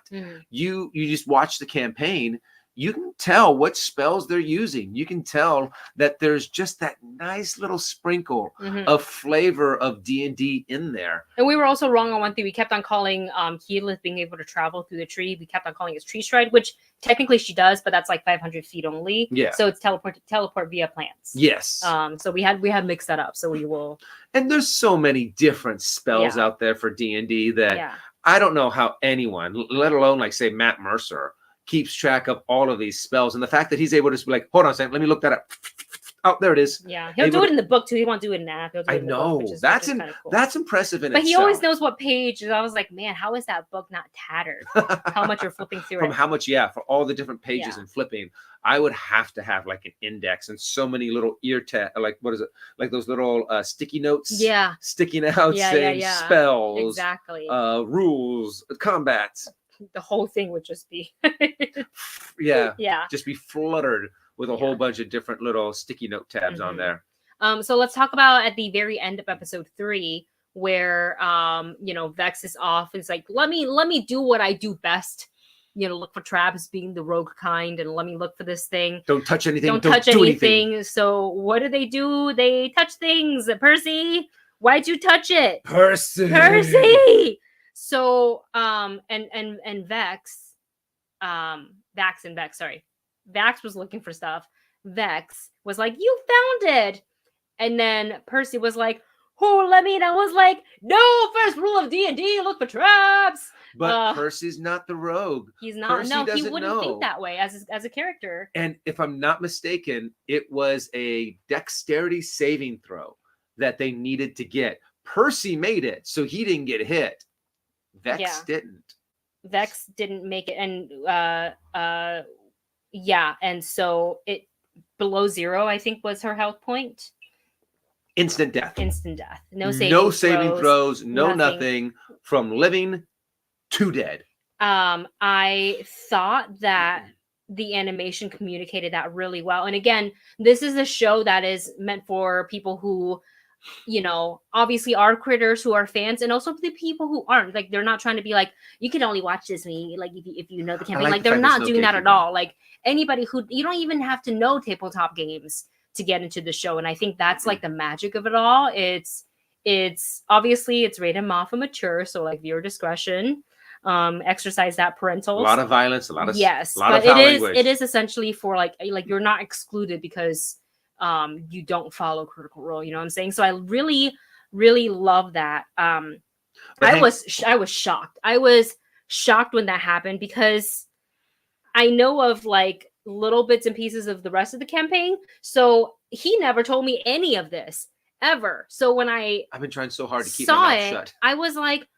you just watch the campaign, you can tell what spells they're using. You can tell that there's just that nice little sprinkle of flavor of D&D in there. And we were also wrong on one thing. We kept on calling Keyleth being able to travel through the tree. We kept on calling it tree stride, which technically she does, but that's like 500 feet only. Yeah. So it's teleport via plants. Yes. So we had mixed that up. So we will. And there's so many different spells out there for D&D that I don't know how anyone, let alone like say Matt Mercer, keeps track of all of these spells. And the fact that he's able to be like, hold on a second, let me look that up. Oh, there it is. Yeah, he'll do it in the book too. He won't do it in app. He'll do it in the book, which is kind of cool. That's impressive in itself. But he always knows what page. And I was like, man, how is that book not tattered? How much you're flipping through From it? how much, for all the different pages and flipping. I would have to have like an index and so many little like what is it? Like those little sticky notes. Yeah. Sticking out saying spells. Exactly. Rules, combats. The whole thing would just be. Just be fluttered with a whole bunch of different little sticky note tabs on there. So let's talk about at the very end of episode 3, where Vex is off. It's like, let me do what I do best. Look for traps, being the rogue kind, and let me look for this thing. Don't touch anything. Don't touch anything. So what do? They touch things. Percy, why'd you touch it? Percy. So and Vex, Vax and Vex, sorry. Vax was looking for stuff. Vex was like, you found it. And then Percy was like, oh, let me. And I was like, no, first rule of D&D, look for traps. But Percy's not the rogue. He's not. Percy no, he doesn't wouldn't think that way as a character. And if I'm not mistaken, it was a dexterity saving throw that they needed to get. Percy made it, so he didn't get hit. Vex didn't. Vex didn't make it. And and so it below 0, I think, was her health point. Instant death. No saving throws. No nothing. From living to dead. I thought that the animation communicated that really well. And again, this is a show that is meant for people who, obviously are critters who are fans, and also the people who aren't. Like, they're not trying to be like, you can only watch this like if you know the campaign. Like they're not doing that at all. Like anybody who, you don't even have to know tabletop games to get into the show. And I think that's like the magic of it all. It's obviously it's rated M for mature, so like viewer discretion. Exercise that parentals. A lot of violence, a lot of but it is essentially for like you're not excluded because you don't follow Critical Role. You know what I'm saying? So I really, really love that. I was shocked. I was shocked when that happened because I know of like little bits and pieces of the rest of the campaign. So he never told me any of this ever. So when I've been trying so hard to keep my mouth shut. I was like,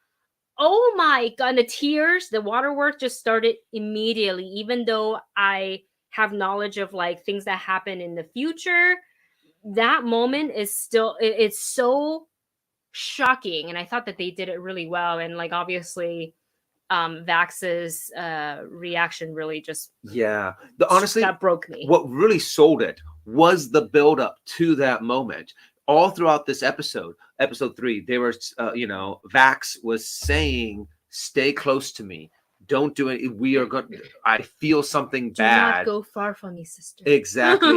oh my God, the waterwork just started immediately, even though I have knowledge of like things that happen in the future. That moment is still, it's so shocking. And I thought that they did it really well. And like, obviously, Vax's reaction really just honestly that broke me. What really sold it was the build up to that moment. All throughout this episode 3, they were Vax was saying, stay close to me, don't do it, we are going, I feel something bad, do not go far from me, sister. Exactly.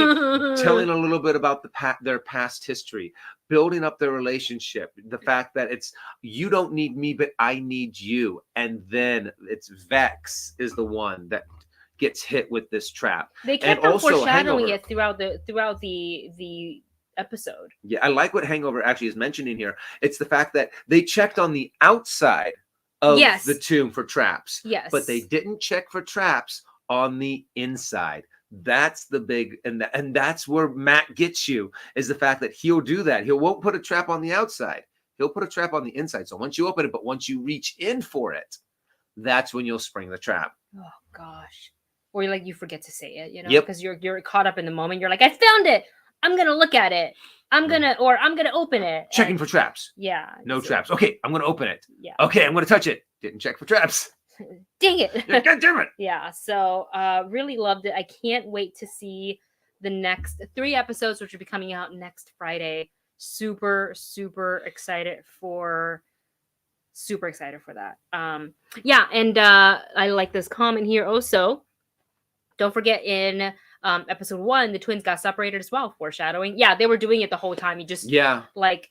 Telling a little bit about their past history, building up their relationship, the fact that it's, you don't need me but I need you. And then it's Vex is the one that gets hit with this trap. They kept on foreshadowing it throughout the episode. Yeah, I like what Hangover actually is mentioning here. It's the fact that they checked on the outside of the tomb for traps. Yes. But they didn't check for traps on the inside. That's the big, and that's where Matt gets you, is the fact that he'll do that. He won't put a trap on the outside. He'll put a trap on the inside. So once you open it, but once you reach in for it, that's when you'll spring the trap. Oh gosh. Or you forget to say it, because you're caught up in the moment. You're like, I found it. I'm going to look at it. I'm going to open it. Checking for traps. Yeah. No traps. Okay. I'm going to open it. Yeah. Okay. I'm going to touch it. Didn't check for traps. Dang it. God damn it. Yeah. So really loved it. I can't wait to see the next 3 episodes, which will be coming out next Friday. Super, super excited for that. Yeah. And I like this comment here also. Don't forget in episode 1, the twins got separated as well. Foreshadowing. Yeah, they were doing it the whole time. You just like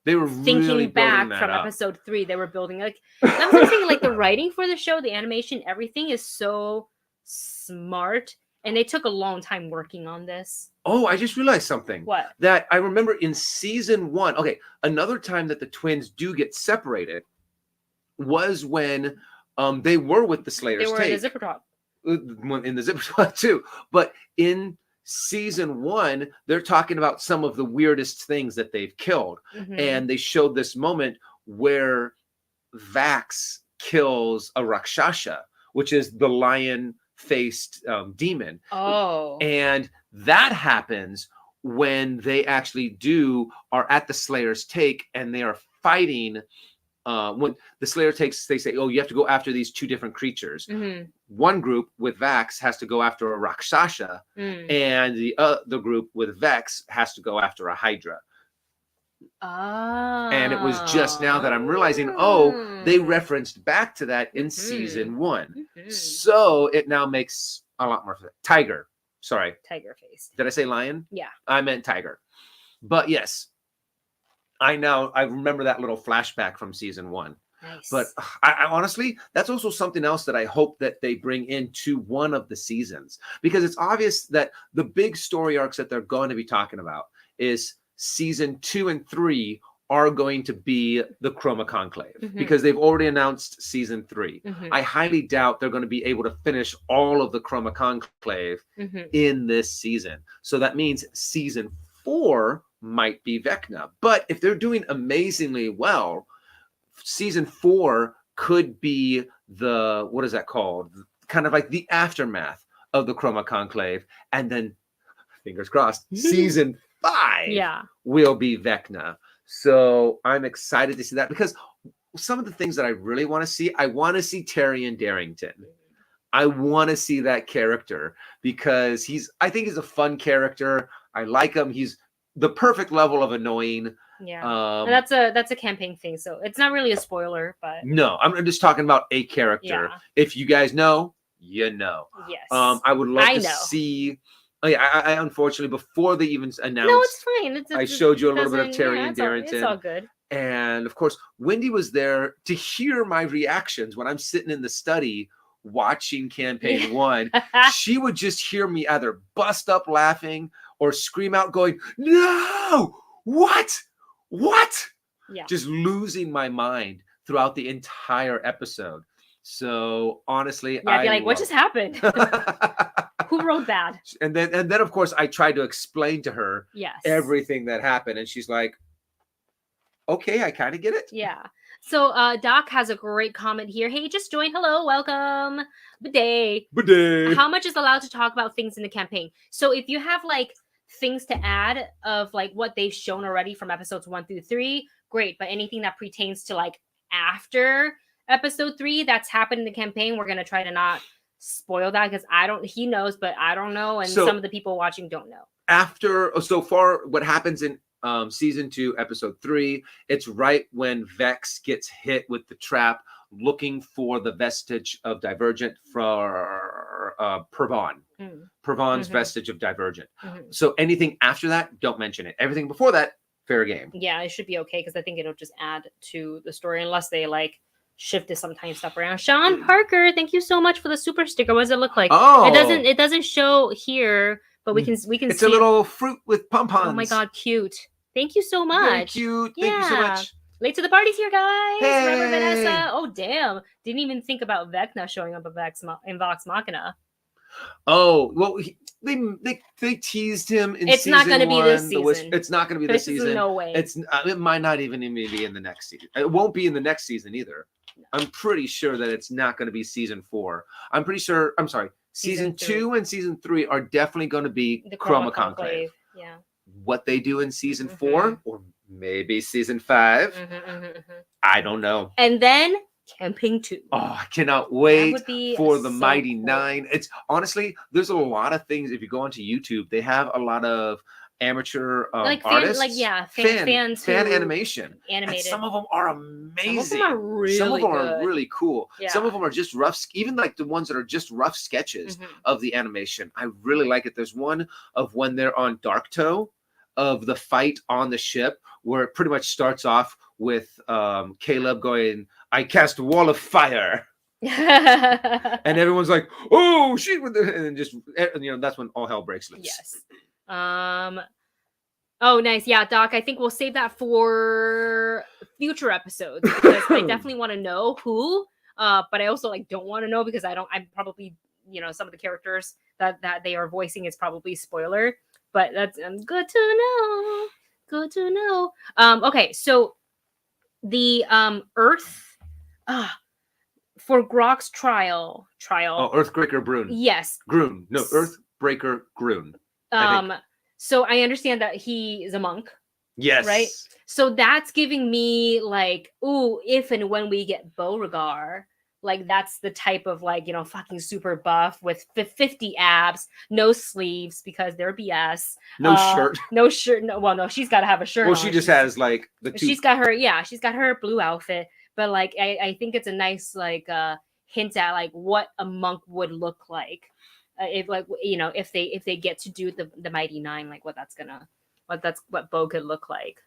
they were thinking really back from up. episode 3. They were building like that's what I'm saying. Like the writing for the show, the animation, everything is so smart, and they took a long time working on this. Oh, I just realized something. What? That I remember in season 1. Okay, another time that the twins do get separated was when they were with the Slayer's They were in the zipper top. In the zipper top too. But in season 1, they're talking about some of the weirdest things that they've killed. And they showed this moment where Vax kills a Rakshasa, which is the lion-faced demon. Oh. And that happens when they actually are at the Slayer's take, and they are fighting. When the Slayer takes, they say, oh, you have to go after these 2 different creatures. One group with Vax has to go after a Rakshasa, and the other group with Vex has to go after a Hydra. And it was just now that I'm realizing, they referenced back to that in season 1. So it now makes a lot more sense. Tiger. Sorry. Tiger face. Did I say lion? Yeah. I meant tiger. But yes, I remember that little flashback from season 1. Nice. But I honestly, that's also something else that I hope that they bring into one of the seasons, because it's obvious that the big story arcs that they're going to be talking about is season 2 and 3 are going to be the Chroma Conclave, because they've already announced season 3. I highly doubt they're going to be able to finish all of the Chroma Conclave in this season. So that means season 4 might be Vecna. But if they're doing amazingly well, season 4 could be the, what is that called? Kind of like the aftermath of the Chroma Conclave. And then, fingers crossed, season 5 will be Vecna. So I'm excited to see that, because some of the things that I really want to see, I want to see Tyrion Darrington. I want to see that character, because I think he's a fun character. I like him. He's the perfect level of annoying. Yeah. And that's a campaign thing, so it's not really a spoiler, but no, I'm just talking about a character. If you guys know, you know. Yes. I would love to see. I unfortunately, before they even announced, no, it's fine. I showed you a little bit of Tyrion Darrington. It's all good. And of course, Wendy was there to hear my reactions when I'm sitting in the study watching campaign 1. She would just hear me either bust up laughing or scream out going, "No! What? Yeah. Just losing my mind throughout the entire episode. So honestly, I'd be like, what just happened? Who wrote that? And then of course I tried to explain to her everything that happened, and she's like, okay, I kind of get it. Yeah. So Doc has a great comment here. Hey, just joined. Hello, welcome. Bidet. How much is allowed to talk about things in the campaign? So if you have like things to add of like what they've shown already from episodes 1 through 3, great. But anything that pertains to like after episode 3 that's happened in the campaign, we're gonna try to not spoil that, because he knows, but I don't know, and some of the people watching don't know. So far, what happens in season 2, episode 3, it's right when Vex gets hit with the trap, looking for the vestige of Divergent for Purvan. Purvan's vestige of Divergent. So anything after that, don't mention it. Everything before that, fair game. Yeah, it should be okay, because I think it'll just add to the story, unless they like shifted some time stuff around. Sean Parker, thank you so much for the super sticker. What does it look like? Oh, it doesn't show here, but we can it's see a little fruit with pom-poms. Oh my god, cute. Thank you so much. Very cute. Thank you so much. Late to the party's here, guys. Hey. Remember Vanessa? Oh damn. Didn't even think about Vecna showing up in Vox Machina. Oh, well, they teased him in It's not going to be this season. It's not going to be this season. No way. It might not even be in the next season. It won't be in the next season either. I'm pretty sure that it's not going to be season 4. I'm sorry. Season 2 and season 3 are definitely going to be the Chroma Conclave. Yeah. What they do in season 4 or maybe season 5, I don't know. And then campaign 2. Oh, I cannot wait for the Mighty 9. It's honestly, there's a lot of things. If you go onto YouTube, they have a lot of amateur like artists, fans fan animation. Animated. And some of them are amazing. Some of them are really Some of them good. are really cool. Yeah. Some of them are just rough, even like the ones that are just rough sketches of the animation. I really like it. There's one of when they're on Darktoe, of the fight on the ship, where it pretty much starts off with Caleb going, "I cast a wall of fire." And everyone's like, "Oh, she!" And just, you know, that's when all hell breaks loose. Yes. Oh, nice. Yeah, Doc. I think we'll save that for future episodes because I definitely want to know who. But I also like don't want to know because I'm probably, you know, some of the characters that they are voicing is probably spoiler. But that's good to know. Good to know. Okay, so the Earth. For Grok's trial. Oh, Earthbreaker Grun. Yes. Grun. No, Earthbreaker Grun. So I understand that he is a monk. Yes. Right? So that's giving me like, ooh, if and when we get Beauregard, like that's the type of like, you know, fucking super buff with 50 abs, no sleeves because they're BS. No shirt. No shirt. No, well, no, she's got to have a shirt. Well, she just has like the two. She's got her blue outfit. But like, I think it's a nice like hint at like what a monk would look like. If like, you know, if they get to do the Mighty Nine, like what Bo could look like,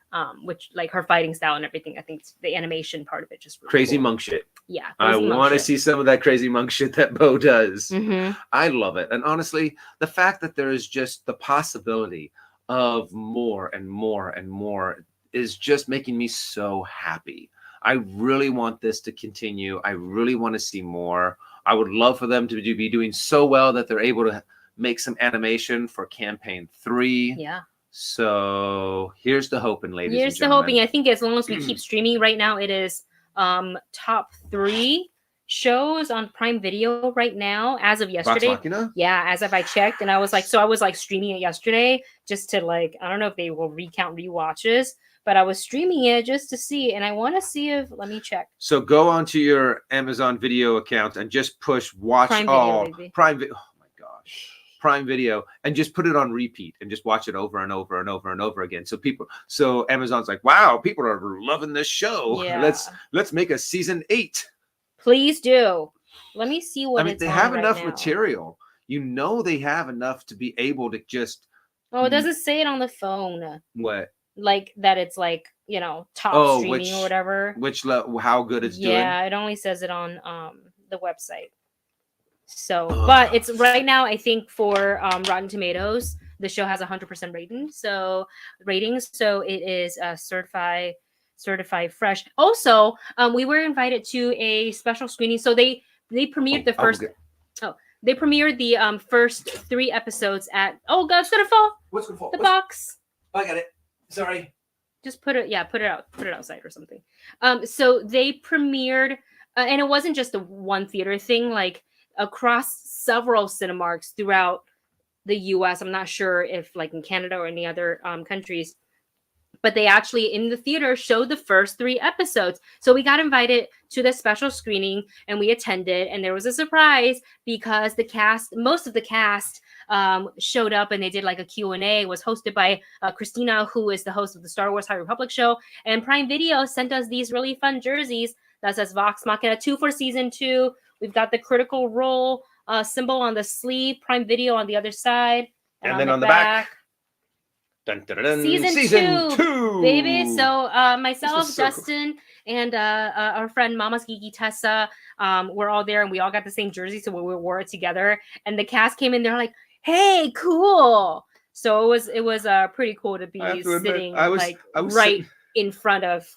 which like her fighting style and everything. I think the animation part of it just really crazy cool. monk shit. Yeah, I want to see some of that crazy monk shit that Bo does. Mm-hmm. I love it, and honestly, the fact that there is just the possibility of more and more and more is just making me so happy. I really want this to continue. I really want to see more. I would love for them to be doing so well that they're able to make some animation for campaign 3. Yeah. So here's the hoping, ladies and gentlemen. Here's the hoping. I think as long as we keep streaming right now, it is top 3 shows on Prime Video right now as of yesterday. Vox Machina? Yeah, as of I checked, and I was like streaming it yesterday just to like, I don't know if they will recount rewatches, but I was streaming it just to see, and I want to see if, let me check. So go onto your Amazon Video account and just push watch Prime all Video, Prime Video. Oh my gosh. Prime Video, and just put it on repeat and just watch it over and over and over and over again. So Amazon's like, wow, people are loving this show. Yeah. Let's make a season 8. Please do. Let me see what it's they on have right enough now. material. You know they have enough to be able to just. Oh, it doesn't say it on the phone. What? Like that it's like, you know, top streaming or whatever. How good it's doing. Yeah, it only says it on the website. So, but it's right now, I think for Rotten Tomatoes, the show has 100% ratings. So it is certified fresh. Also, we were invited to a special screening. So they premiered the first. They premiered the first 3 episodes at. Oh God, it's gonna fall. What's gonna fall? The box. I got it. Sorry. Just put it outside or something. So they premiered, and it wasn't just a one theater thing. Like across several Cinemarks throughout the U.S. I'm not sure if like in Canada or any other countries, but they actually in the theater showed the first 3 episodes. So we got invited to the special screening and we attended, and there was a surprise because most of the cast showed up, and they did like a Q&A. It was hosted by Christina, who is the host of the Star Wars High Republic show, and Prime Video sent us these really fun jerseys that says Vox Machina 2 for season 2. We've got the Critical Role symbol on the sleeve, Prime Video on the other side, and then on the back. Dun, dun, dun, season 2, baby. So myself, Dustin, and our friend Mama's Geeky Tessa, we're all there, and we all got the same jersey, so we wore it together. And the cast came in, they're like, "Hey, cool!" So it was pretty cool to be sitting right in front of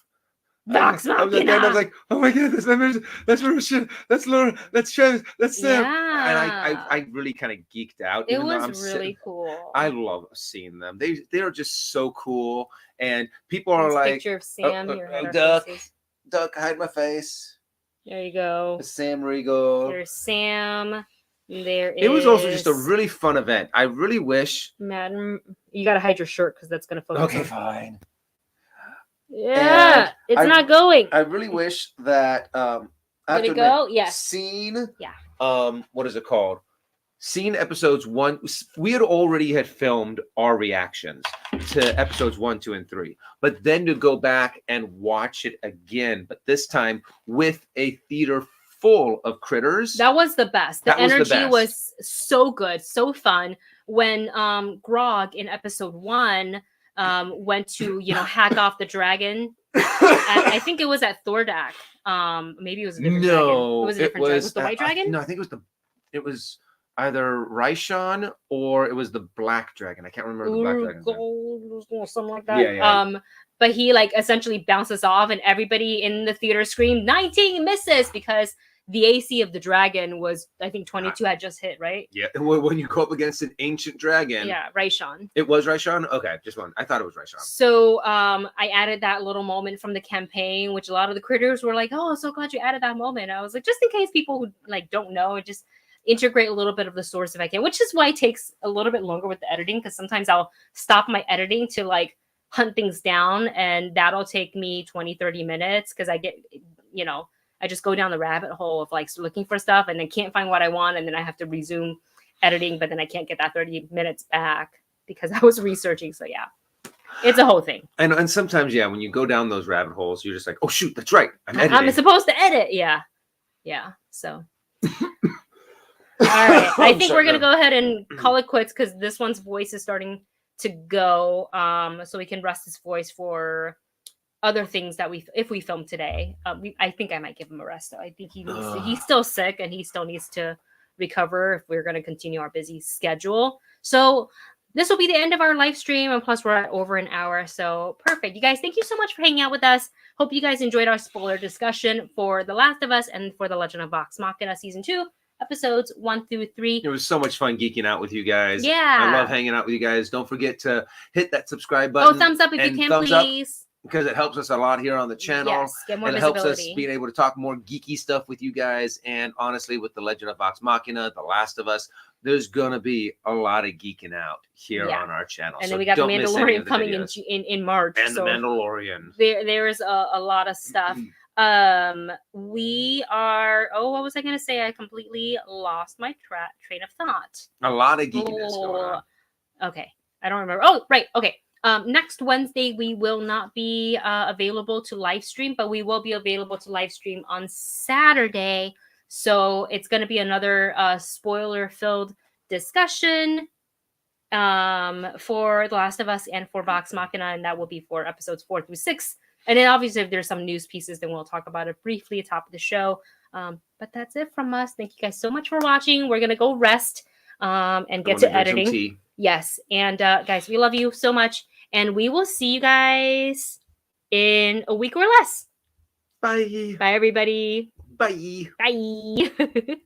Vox Machina. I was like, "Oh my God, that's Marisha, that's Laura, that's Travis, that's Sam." Yeah. And I really kind of geeked out. It was really cool. I love seeing them. They are just so cool, and people are like, picture of Sam here. Duck, hide my face. There you go. Sam Regal. There's Sam. It was also just a really fun event. I really wish. Madam, you gotta hide your shirt because that's gonna focus. Okay, fine. Yeah, it's not going. I really wish that did it go? Yes. Scene. Yeah. What is it called? Scene episodes 1. We had already filmed our reactions. to episodes 1, 2, and 3, but then to go back and watch it again, but this time with a theater full of critters. That was the best. The energy was so good, so fun. When Grog in episode 1 went to, you know, hack off the dragon. I think it was at Thordak. Maybe it was a different dragon. It was a different dragon. Was it the white dragon? No, I think it was either Raishon or it was the black dragon. I can't remember the black dragon's name. Something like that. Yeah. But he like essentially bounces off, and everybody in the theater screamed 19 misses because the AC of the dragon was, I think 22 had just hit, right? Yeah. When you go up against an ancient dragon. Yeah, Raishon. It was Raishon? Okay, just one. I thought it was Raishon. So I added that little moment from the campaign, which a lot of the critters were like, oh, so glad you added that moment. I was like, just in case people who like don't know, just integrate a little bit of the source if I can, which is why it takes a little bit longer with the editing, because sometimes I'll stop my editing to like hunt things down, and that'll take me 20-30 minutes because I get, you know, I just go down the rabbit hole of like looking for stuff and then can't find what I want, and then I have to resume editing, but then I can't get that 30 minutes back because I was researching. So yeah, it's a whole thing. And sometimes, yeah, when you go down those rabbit holes, you're just like, oh shoot, that's right, I'm supposed to edit. Yeah. So all right, I think we're gonna go ahead and call it quits because this one's voice is starting to go, so we can rest his voice for other things that if we film today. I think I might give him a rest though. I think he's still sick and he still needs to recover if we're going to continue our busy schedule. So this will be the end of our live stream, and plus we're at over an hour, so perfect. You guys, thank you so much for hanging out with us. Hope you guys enjoyed our spoiler discussion for The Last of Us and for The Legend of Vox Machina Season 2, episodes 1 through 3. It was so much fun geeking out with you guys. Yeah, I love hanging out with you guys. Don't forget to hit that subscribe button. Oh, thumbs up if you can, please. Because it helps us a lot here on the channel. Yes, get more and it visibility. helps us being able to talk more geeky stuff with you guys. And honestly, with The Legend of Vox Machina, The Last of Us, there's going to be a lot of geeking out here on our channel. And then we got The Mandalorian coming in March. And The Mandalorian. There's a lot of stuff. We are, what was I going to say? I completely lost my train of thought. A lot of geekiness going on. Okay. I don't remember. Oh, right. Okay. Next Wednesday, we will not be available to live stream, but we will be available to live stream on Saturday. So it's going to be another spoiler-filled discussion for The Last of Us and for Vox Machina, and that will be for episodes 4 through 6. And then obviously if there's some news pieces, then we'll talk about it briefly at the top of the show. But that's it from us. Thank you guys so much for watching. We're going to go rest and get to editing. Yes. And guys, we love you so much. And we will see you guys in a week or less. Bye. Bye, everybody. Bye. Bye.